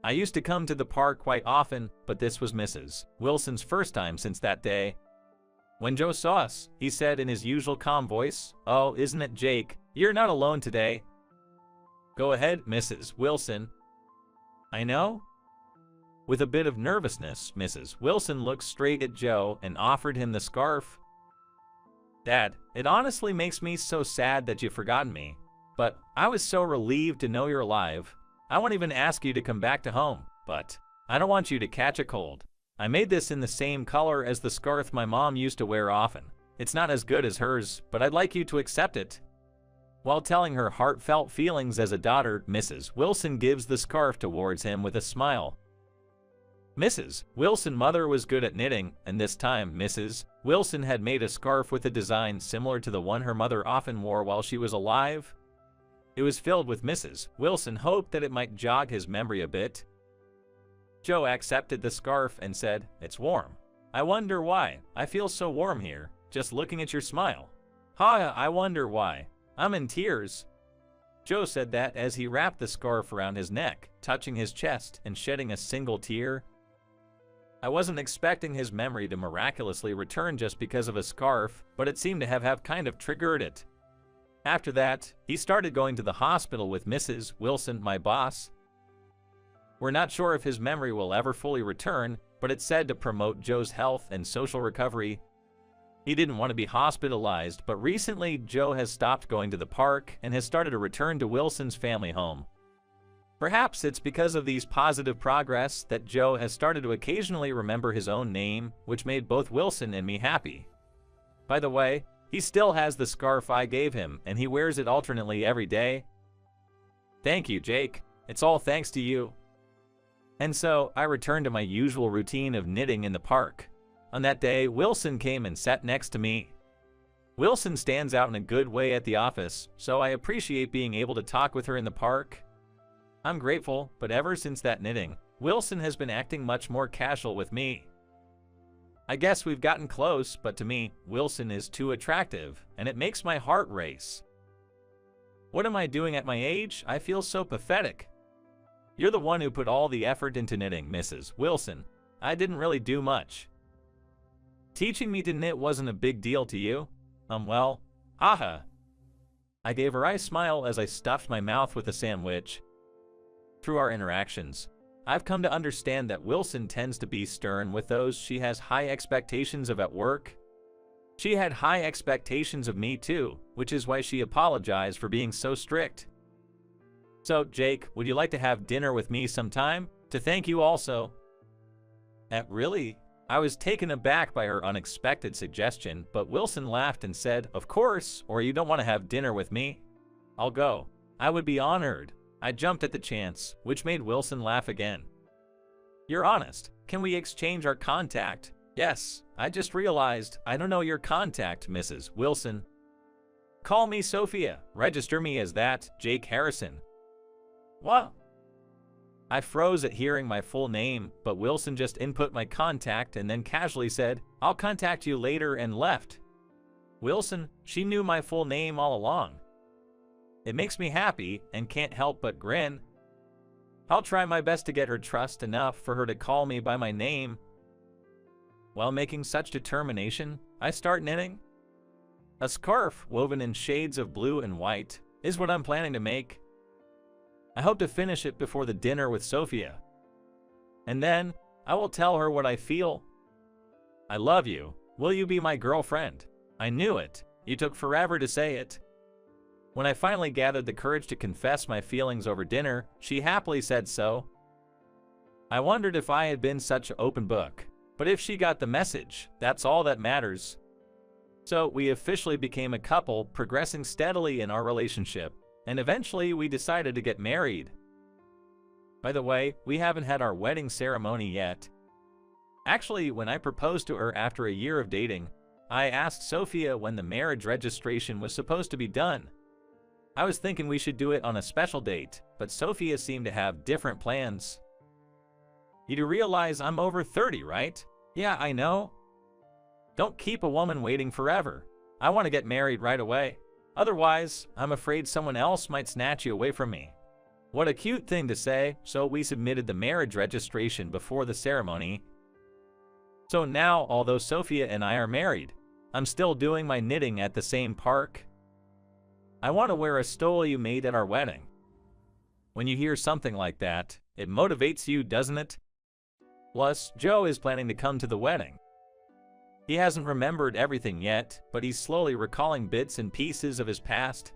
I used to come to the park quite often, but this was Mrs. Wilson's first time since that day. When Joe saw us, he said in his usual calm voice, "Oh, isn't it Jake? You're not alone today." "Go ahead, Mrs. Wilson." "I know." With a bit of nervousness, Mrs. Wilson looked straight at Joe and offered him the scarf. "Dad, it honestly makes me so sad that you've forgotten me. But I was so relieved to know you're alive. I won't even ask you to come back to home, but I don't want you to catch a cold. I made this in the same color as the scarf my mom used to wear often. It's not as good as hers, but I'd like you to accept it." While telling her heartfelt feelings as a daughter, Mrs. Wilson gives the scarf towards him with a smile. Mrs. Wilson's mother was good at knitting, and this time Mrs. Wilson had made a scarf with a design similar to the one her mother often wore while she was alive. It was filled with Mrs. Wilson hoped that it might jog his memory a bit. Joe accepted the scarf and said, "It's warm. I wonder why. I feel so warm here, just looking at your smile. I wonder why. I'm in tears." Joe said that as he wrapped the scarf around his neck, touching his chest and shedding a single tear. I wasn't expecting his memory to miraculously return just because of a scarf, but it seemed to have kind of triggered it. After that, he started going to the hospital with Mrs. Wilson, my boss. We're not sure if his memory will ever fully return, but it's said to promote Joe's health and social recovery. He didn't want to be hospitalized, but recently Joe has stopped going to the park and has started to return to Wilson's family home. Perhaps it's because of these positive progress that Joe has started to occasionally remember his own name, which made both Wilson and me happy. By the way, he still has the scarf I gave him, and he wears it alternately every day. Thank you, Jake. It's all thanks to you. And so, I returned to my usual routine of knitting in the park. On that day, Wilson came and sat next to me. Wilson stands out in a good way at the office, so I appreciate being able to talk with her in the park. I'm grateful, but ever since that knitting, Wilson has been acting much more casual with me. I guess we've gotten close, but to me, Wilson is too attractive, and it makes my heart race. What am I doing at my age? I feel so pathetic. You're the one who put all the effort into knitting, Mrs. Wilson. I didn't really do much. Teaching me to knit wasn't a big deal to you? Well, haha. I gave her a smile as I stuffed my mouth with a sandwich. Through our interactions, I've come to understand that Wilson tends to be stern with those she has high expectations of at work. She had high expectations of me too, which is why she apologized for being so strict. So, Jake, would you like to have dinner with me sometime? To thank you also. Really? I was taken aback by her unexpected suggestion, but Wilson laughed and said, "Of course, or you don't want to have dinner with me? I'll go. I would be honored." I jumped at the chance, which made Wilson laugh again. "You're honest. Can we exchange our contact?" "Yes, I just realized I don't know your contact, Mrs. Wilson." "Call me Sophia. Register me as that, Jake Harrison." "What?" I froze at hearing my full name, but Wilson just input my contact and then casually said, "I'll contact you later," and left. Wilson, she knew my full name all along. It makes me happy and can't help but grin. I'll try my best to get her trust enough for her to call me by my name. While making such determination, I start knitting. A scarf woven in shades of blue and white is what I'm planning to make. I hope to finish it before the dinner with Sophia. And then I will tell her what I feel. "I love you. Will you be my girlfriend?" I knew it. You took forever to say it. When I finally gathered the courage to confess my feelings over dinner, she happily said so. I wondered if I had been such an open book, but if she got the message, that's all that matters. So we officially became a couple, progressing steadily in our relationship, and eventually we decided to get married. By the way, we haven't had our wedding ceremony yet. Actually, when I proposed to her after a year of dating, I asked Sophia when the marriage registration was supposed to be done. I was thinking we should do it on a special date, but Sophia seemed to have different plans. You do realize I'm over 30, right? Yeah, I know. Don't keep a woman waiting forever. I want to get married right away. Otherwise, I'm afraid someone else might snatch you away from me. What a cute thing to say, so we submitted the marriage registration before the ceremony. So now, although Sophia and I are married, I'm still doing my knitting at the same park. I want to wear a stole you made at our wedding. When you hear something like that, it motivates you, doesn't it? Plus, Joe is planning to come to the wedding. He hasn't remembered everything yet, but he's slowly recalling bits and pieces of his past.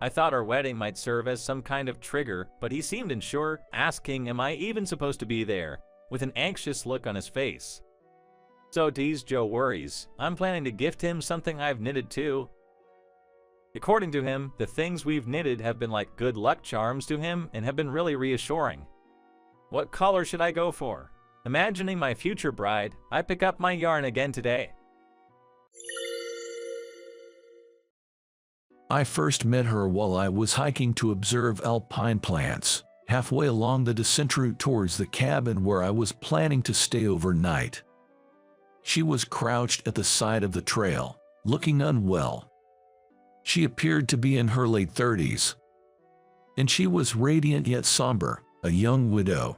I thought our wedding might serve as some kind of trigger, but he seemed unsure, asking, am I even supposed to be there, with an anxious look on his face. So to ease Joe's worries, I'm planning to gift him something I've knitted too. According to him, the things we've knitted have been like good luck charms to him and have been really reassuring. What color should I go for? Imagining my future bride, I pick up my yarn again today. I first met her while I was hiking to observe alpine plants, halfway along the descent route towards the cabin where I was planning to stay overnight. She was crouched at the side of the trail, looking unwell. She appeared to be in her late 30s, and she was radiant yet somber, a young widow.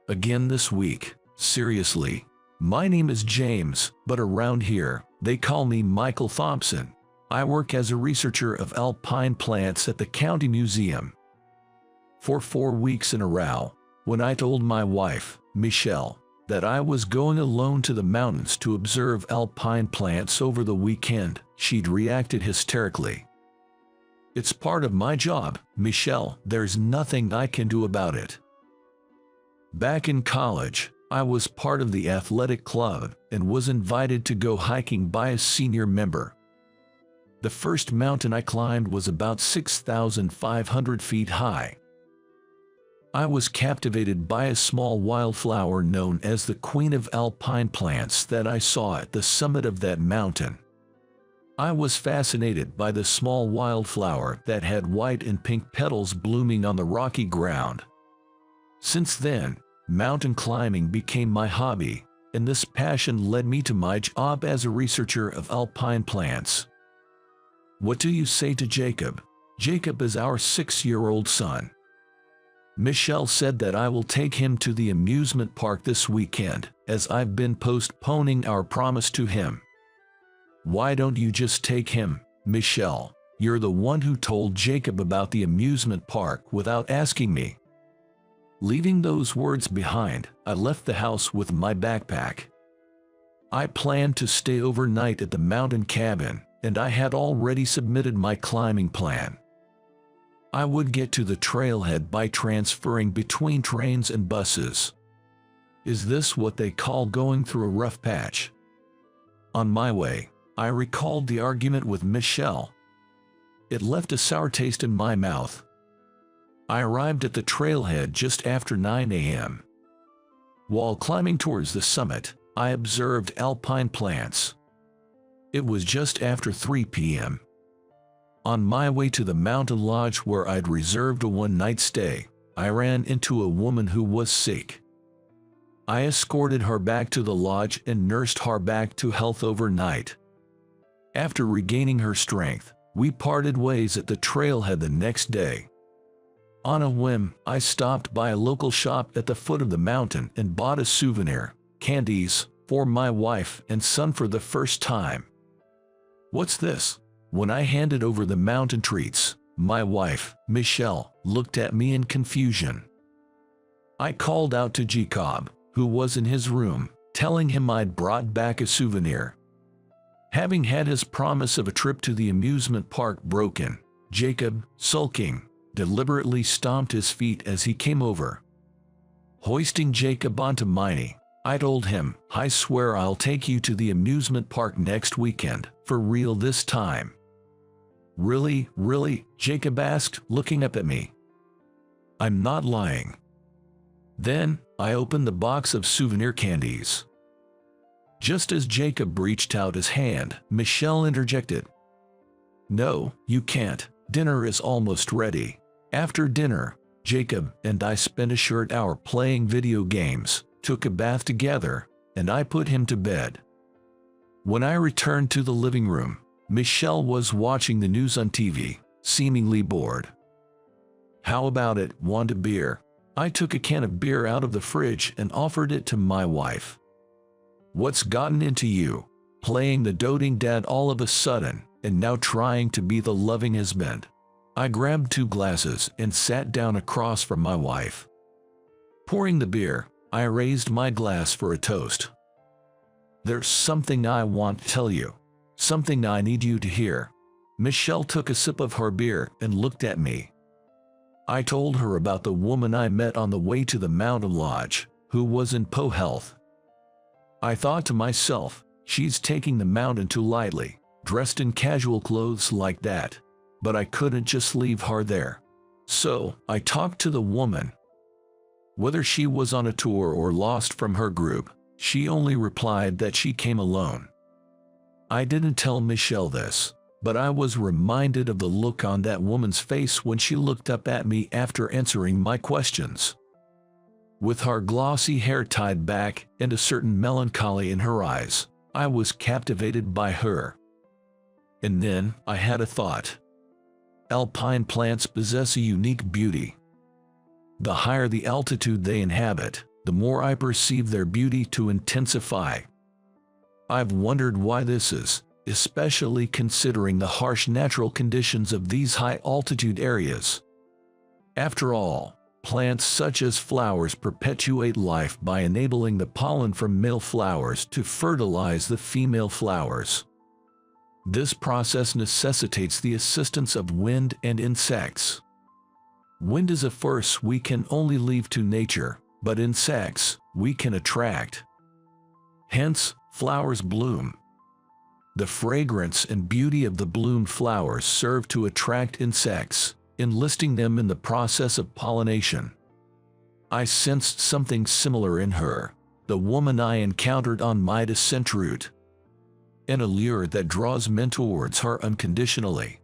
Again this week, seriously, my name is James, but around here, they call me Michael Thompson. I work as a researcher of alpine plants at the county museum. For 4 weeks in a row, when I told my wife, Michelle, that I was going alone to the mountains to observe alpine plants over the weekend, she'd reacted hysterically. It's part of my job, Michelle, there's nothing I can do about it. Back in college, I was part of the athletic club and was invited to go hiking by a senior member. The first mountain I climbed was about 6,500 feet high. I was captivated by a small wildflower known as the Queen of Alpine Plants that I saw at the summit of that mountain. I was fascinated by the small wildflower that had white and pink petals blooming on the rocky ground. Since then, mountain climbing became my hobby, and this passion led me to my job as a researcher of alpine plants. What do you say to Jacob? Jacob is our 6-year-old son. Michelle said that I will take him to the amusement park this weekend, as I've been postponing our promise to him. Why don't you just take him, Michelle? You're the one who told Jacob about the amusement park without asking me. Leaving those words behind, I left the house with my backpack. I planned to stay overnight at the mountain cabin, and I had already submitted my climbing plan. I would get to the trailhead by transferring between trains and buses. Is this what they call going through a rough patch? On my way, I recalled the argument with Michelle. It left a sour taste in my mouth. I arrived at the trailhead just after 9 a.m. While climbing towards the summit, I observed alpine plants. It was just after 3 p.m. On my way to the mountain lodge where I'd reserved a one-night stay, I ran into a woman who was sick. I escorted her back to the lodge and nursed her back to health overnight. After regaining her strength, we parted ways at the trailhead the next day. On a whim, I stopped by a local shop at the foot of the mountain and bought a souvenir, candies, for my wife and son for the first time. What's this? When I handed over the mountain treats, my wife, Michelle, looked at me in confusion. I called out to Jacob, who was in his room, telling him I'd brought back a souvenir. Having had his promise of a trip to the amusement park broken, Jacob, sulking, deliberately stomped his feet as he came over. Hoisting Jacob onto my knee, I told him, I swear I'll take you to the amusement park next weekend, for real this time. Really, really? Jacob asked, looking up at me. I'm not lying. Then, I opened the box of souvenir candies. Just as Jacob reached out his hand, Michelle interjected. No, you can't. Dinner is almost ready. After dinner, Jacob and I spent a short hour playing video games, took a bath together, and I put him to bed. When I returned to the living room, Michelle was watching the news on TV, seemingly bored. "How about it, want a beer?" I took a can of beer out of the fridge and offered it to my wife. "What's gotten into you? Playing the doting dad all of a sudden, and now trying to be the loving husband." I grabbed 2 glasses and sat down across from my wife. Pouring the beer, I raised my glass for a toast. "There's something I want to tell you. Something I need you to hear." Michelle took a sip of her beer and looked at me. I told her about the woman I met on the way to the mountain lodge, who was in poor health. I thought to myself, she's taking the mountain too lightly, dressed in casual clothes like that. But I couldn't just leave her there. So, I talked to the woman. Whether she was on a tour or lost from her group, she only replied that she came alone. I didn't tell Michelle this, but I was reminded of the look on that woman's face when she looked up at me after answering my questions. With her glossy hair tied back and a certain melancholy in her eyes, I was captivated by her. And then I had a thought. Alpine plants possess a unique beauty. The higher the altitude they inhabit, the more I perceive their beauty to intensify. I've wondered why this is, especially considering the harsh natural conditions of these high-altitude areas. After all, plants such as flowers perpetuate life by enabling the pollen from male flowers to fertilize the female flowers. This process necessitates the assistance of wind and insects. Wind is a force we can only leave to nature, but insects we can attract. Hence, flowers bloom. The fragrance and beauty of the bloomed flowers serve to attract insects, enlisting them in the process of pollination. I sensed something similar in her, the woman I encountered on my descent route. An allure that draws men towards her unconditionally.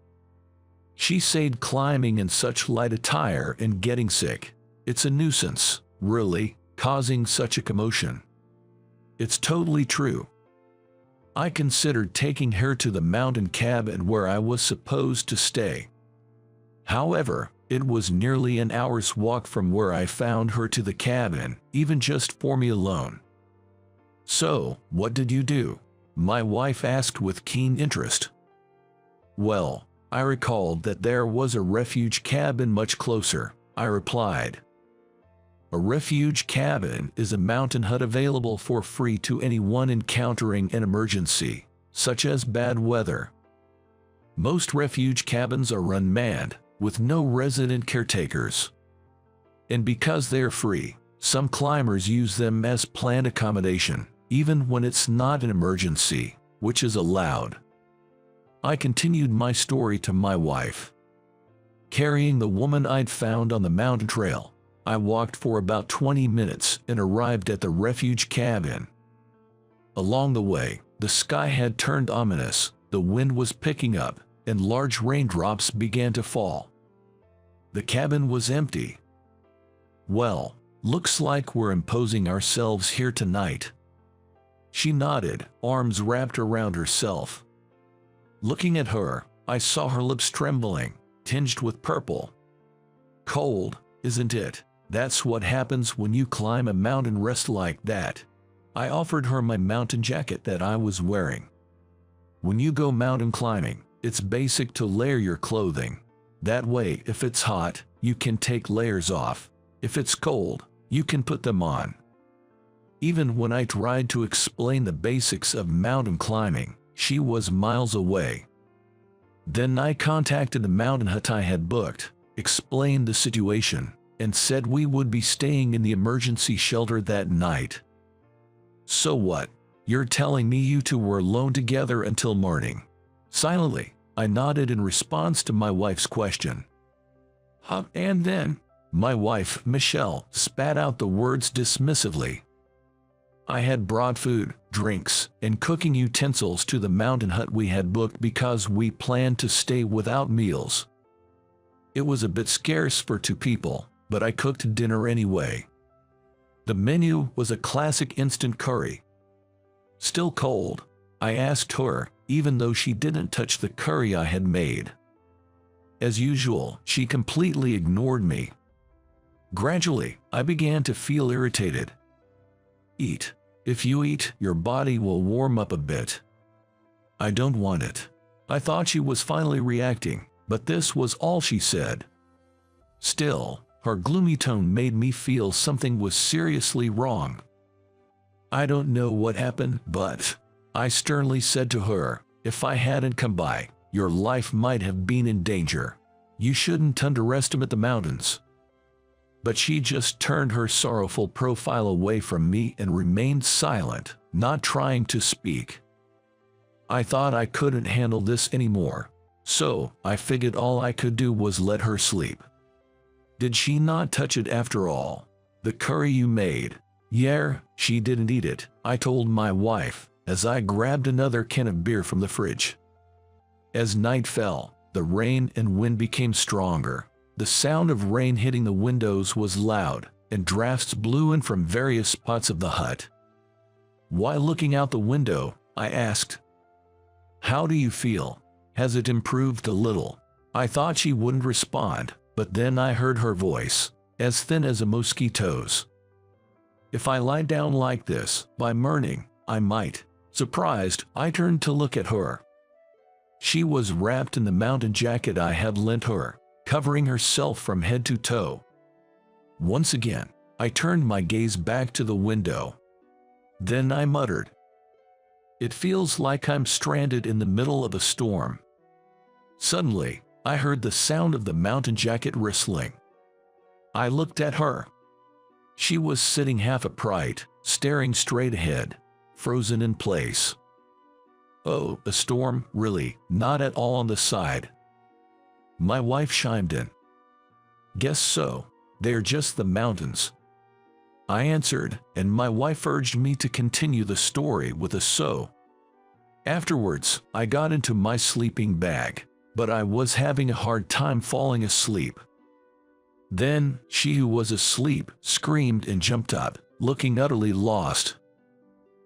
She said climbing in such light attire and getting sick, it's a nuisance, really, causing such a commotion. It's totally true. I considered taking her to the mountain cabin where I was supposed to stay. However, it was nearly an hour's walk from where I found her to the cabin, even just for me alone. "So, what did you do?" my wife asked with keen interest. "Well, I recalled that there was a refuge cabin much closer," I replied. A refuge cabin is a mountain hut available for free to anyone encountering an emergency, such as bad weather. Most refuge cabins are unmanned, with no resident caretakers. And because they're free, some climbers use them as planned accommodation, even when it's not an emergency, which is allowed. I continued my story to my wife. Carrying the woman I'd found on the mountain trail, I walked for about 20 minutes and arrived at the refuge cabin. Along the way, the sky had turned ominous, the wind was picking up, and large raindrops began to fall. The cabin was empty. "Well, looks like we're imposing ourselves here tonight." She nodded, arms wrapped around herself. Looking at her, I saw her lips trembling, tinged with purple. "Cold, isn't it? That's what happens when you climb a mountain rest like that." I offered her my mountain jacket that I was wearing. When you go mountain climbing, it's basic to layer your clothing. That way, if it's hot, you can take layers off. If it's cold, you can put them on. Even when I tried to explain the basics of mountain climbing, she was miles away. Then I contacted the mountain hut I had booked, explained the situation, and said we would be staying in the emergency shelter that night. "So what? You're telling me you two were alone together until morning?" Silently, I nodded in response to my wife's question. And then, my wife, Michelle, spat out the words dismissively. "I had brought food, drinks, and cooking utensils to the mountain hut we had booked because we planned to stay without meals. It was a bit scarce for 2 people, but I cooked dinner anyway. The menu was a classic instant curry. Still cold, I asked her, even though she didn't touch the curry I had made. As usual, she completely ignored me. Gradually, I began to feel irritated. Eat. If you eat, your body will warm up a bit. I don't want it. I thought she was finally reacting, but this was all she said. Still, her gloomy tone made me feel something was seriously wrong. I don't know what happened, but I sternly said to her, if I hadn't come by, your life might have been in danger. You shouldn't underestimate the mountains. But she just turned her sorrowful profile away from me and remained silent, not trying to speak. I thought I couldn't handle this anymore, so I figured all I could do was let her sleep. Did she not touch it after all? The curry you made. Yeah, she didn't eat it, I told my wife, as I grabbed another can of beer from the fridge. As night fell, the rain and wind became stronger. The sound of rain hitting the windows was loud, and drafts blew in from various spots of the hut. While looking out the window, I asked, "How do you feel? Has it improved a little?" I thought she wouldn't respond, but then I heard her voice, as thin as a mosquito's. "If I lie down like this, by morning, I might." Surprised, I turned to look at her. She was wrapped in the mountain jacket I had lent her, covering herself from head to toe. Once again, I turned my gaze back to the window. Then I muttered, "It feels like I'm stranded in the middle of a storm." Suddenly, I heard the sound of the mountain jacket rustling. I looked at her. She was sitting half upright, staring straight ahead, frozen in place. "Oh, a storm, really? Not at all on the side?" My wife chimed in. "Guess so. They're just the mountains." I answered, and my wife urged me to continue the story with a so. Afterwards, I got into my sleeping bag, but I was having a hard time falling asleep. Then, she who was asleep screamed and jumped up, looking utterly lost.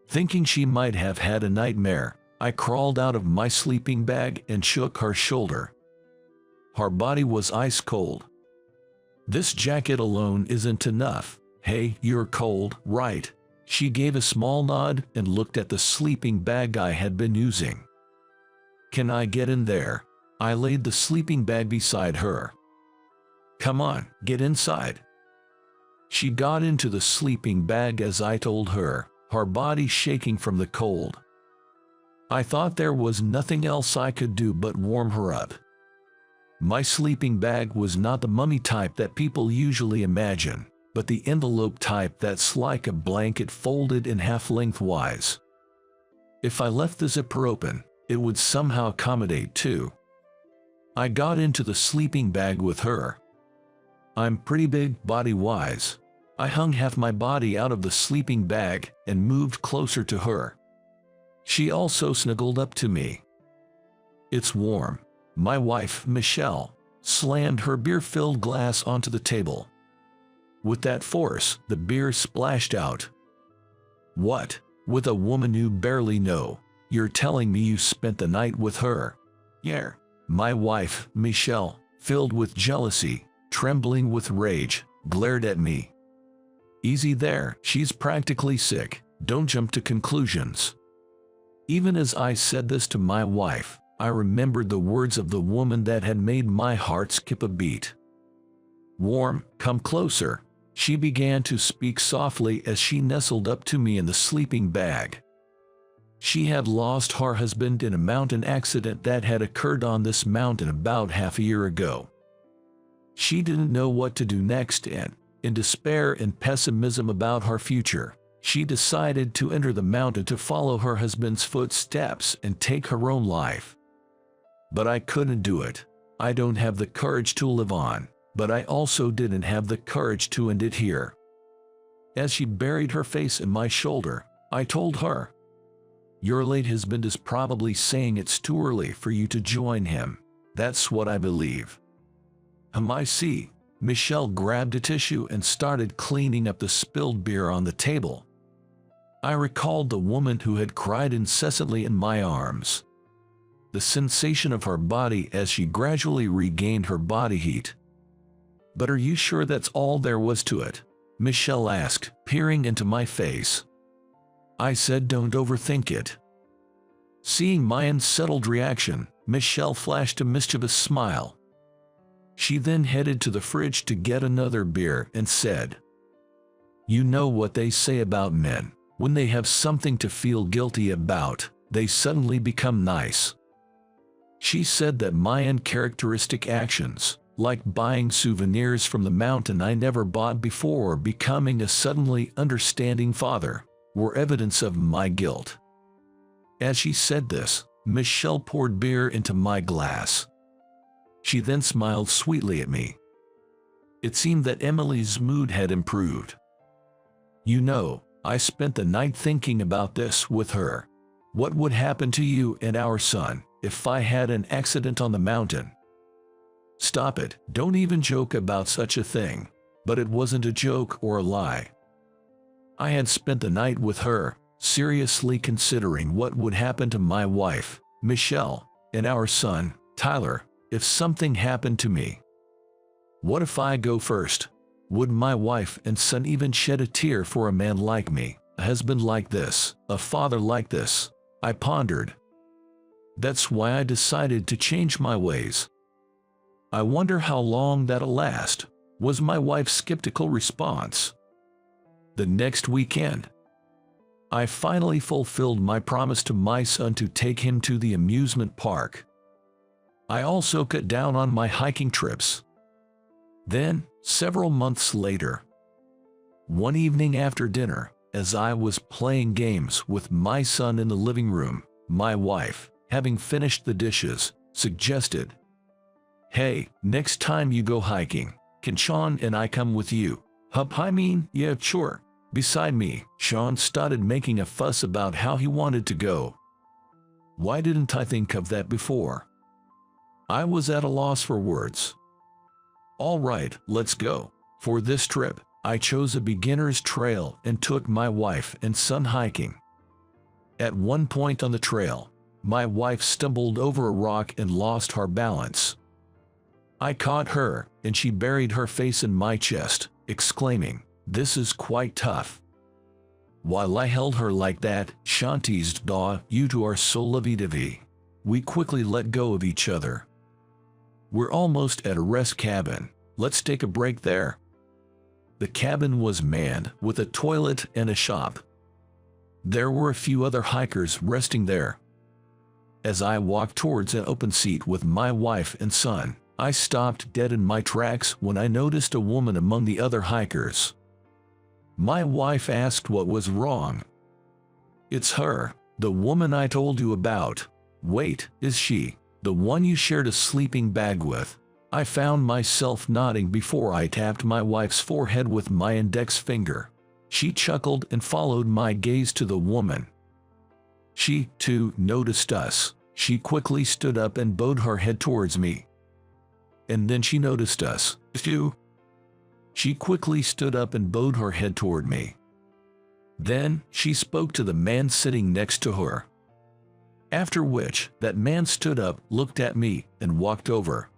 Thinking she might have had a nightmare, I crawled out of my sleeping bag and shook her shoulder. Her body was ice cold. "This jacket alone isn't enough. Hey, you're cold, right?" She gave a small nod and looked at the sleeping bag I had been using. "Can I get in there?" I laid the sleeping bag beside her. "Come on, get inside." She got into the sleeping bag as I told her, her body shaking from the cold. I thought there was nothing else I could do but warm her up. My sleeping bag was not the mummy type that people usually imagine, but the envelope type that's like a blanket folded in half lengthwise. If I left the zipper open, it would somehow accommodate too. I got into the sleeping bag with her. I'm pretty big body-wise. I hung half my body out of the sleeping bag and moved closer to her. She also snuggled up to me. "It's warm." My wife, Michelle, slammed her beer-filled glass onto the table. With that force, the beer splashed out. "What? With a woman you barely know? You're telling me you spent the night with her?" "Yeah." My wife, Michelle, filled with jealousy, trembling with rage, glared at me. "Easy there, she's practically sick. Don't jump to conclusions." Even as I said this to my wife, I remembered the words of the woman that had made my heart skip a beat. "Warm, come closer." She began to speak softly as she nestled up to me in the sleeping bag. She had lost her husband in a mountain accident that had occurred on this mountain about half a year ago. She didn't know what to do next and, in despair and pessimism about her future, she decided to enter the mountain to follow her husband's footsteps and take her own life. But I couldn't do it. I don't have the courage to live on, but I also didn't have the courage to end it here. As she buried her face in my shoulder, I told her, "Your late husband is probably saying it's too early for you to join him. That's what I believe." I see. Michelle grabbed a tissue and started cleaning up the spilled beer on the table. I recalled the woman who had cried incessantly in my arms. The sensation of her body as she gradually regained her body heat. "But are you sure that's all there was to it?" Michelle asked, peering into my face. I said, "Don't overthink it." Seeing my unsettled reaction, Michelle flashed a mischievous smile. She then headed to the fridge to get another beer and said, "You know what they say about men. When they have something to feel guilty about, they suddenly become nice." She said that my uncharacteristic actions, like buying souvenirs from the mountain I never bought before or becoming a suddenly understanding father, were evidence of my guilt. As she said this, Michelle poured beer into my glass. She then smiled sweetly at me. It seemed that Emily's mood had improved. "You know, I spent the night thinking about this with her. What would happen to you and our son if I had an accident on the mountain?" "Stop it, don't even joke about such a thing." But it wasn't a joke or a lie. I had spent the night with her, seriously considering what would happen to my wife, Michelle, and our son, Tyler, if something happened to me. What if I go first? Would my wife and son even shed a tear for a man like me, a husband like this, a father like this? I pondered. That's why I decided to change my ways. "I wonder how long that'll last," was my wife's skeptical response. The next weekend, I finally fulfilled my promise to my son to take him to the amusement park. I also cut down on my hiking trips. Then, several months later, one evening after dinner, as I was playing games with my son in the living room, my wife, having finished the dishes, suggested, "Hey, next time you go hiking, can Sean and I come with you?" Yeah, sure." Beside me, Sean started making a fuss about how he wanted to go. Why didn't I think of that before? I was at a loss for words. "All right, let's go." For this trip, I chose a beginner's trail and took my wife and son hiking. At one point on the trail, my wife stumbled over a rock and lost her balance. I caught her, and she buried her face in my chest, exclaiming, "This is quite tough." While I held her like that, Sean teased, "Daw, you two are so lovey-dovey." We quickly let go of each other. "We're almost at a rest cabin. Let's take a break there." The cabin was manned with a toilet and a shop. There were a few other hikers resting there. As I walked towards an open seat with my wife and son, I stopped dead in my tracks when I noticed a woman among the other hikers. My wife asked what was wrong. "It's her, the woman I told you about." "Wait, is she the one you shared a sleeping bag with?" I found myself nodding before I tapped my wife's forehead with my index finger. She chuckled and followed my gaze to the woman. She, too, noticed us. She quickly stood up and bowed her head towards me. And then she noticed us, too. She quickly stood up and bowed her head toward me. Then, she spoke to the man sitting next to her. After which, that man stood up, looked at me, and walked over.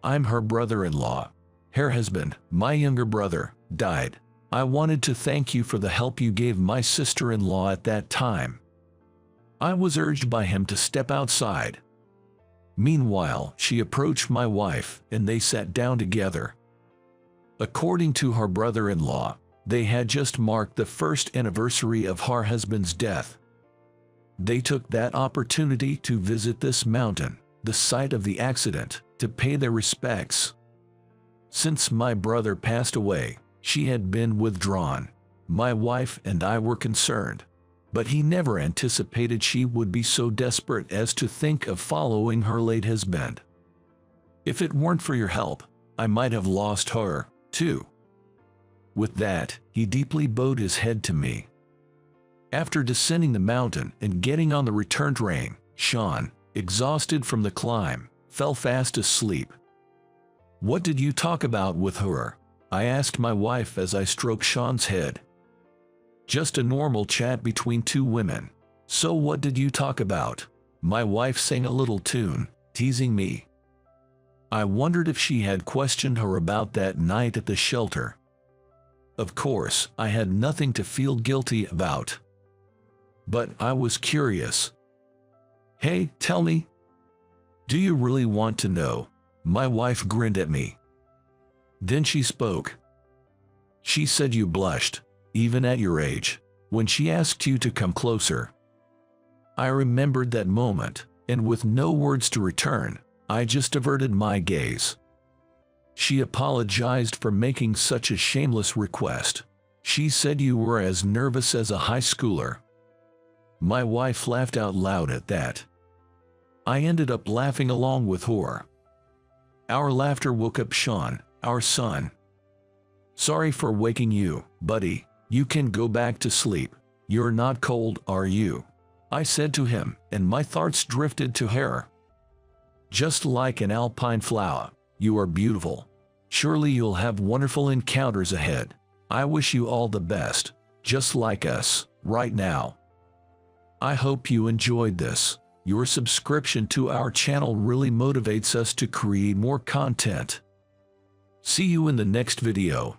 "I'm her brother-in-law. Her husband, my younger brother, died. I wanted to thank you for the help you gave my sister-in-law at that time." I was urged by him to step outside. Meanwhile, she approached my wife, and they sat down together. According to her brother-in-law, they had just marked the first anniversary of her husband's death. They took that opportunity to visit this mountain, the site of the accident, to pay their respects. Since my brother passed away, she had been withdrawn. My wife and I were concerned, but he never anticipated she would be so desperate as to think of following her late husband. "If it weren't for your help, I might have lost her, too." With that, he deeply bowed his head to me. After descending the mountain and getting on the return train, Sean, exhausted from the climb, fell fast asleep. What did you talk about with her? I asked my wife as I stroked Sean's head. Just a normal chat between two women. So what did you talk about? My wife sang a little tune, teasing me. I wondered if she had questioned her about that night at the shelter. Of course, I had nothing to feel guilty about. But I was curious. Hey, tell me. Do you really want to know? My wife grinned at me. Then she spoke. She said you blushed, even at your age, when she asked you to come closer. I remembered that moment, and with no words to return, I just averted my gaze. She apologized for making such a shameless request. She said you were as nervous as a high schooler. My wife laughed out loud at that. I ended up laughing along with her. Our laughter woke up Sean, our son. Sorry for waking you, buddy. You can go back to sleep. You're not cold, are you? I said to him, and my thoughts drifted to her. Just like an alpine flower, you are beautiful. Surely you'll have wonderful encounters ahead. I wish you all the best, just like us, right now. I hope you enjoyed this. Your subscription to our channel really motivates us to create more content. See you in the next video.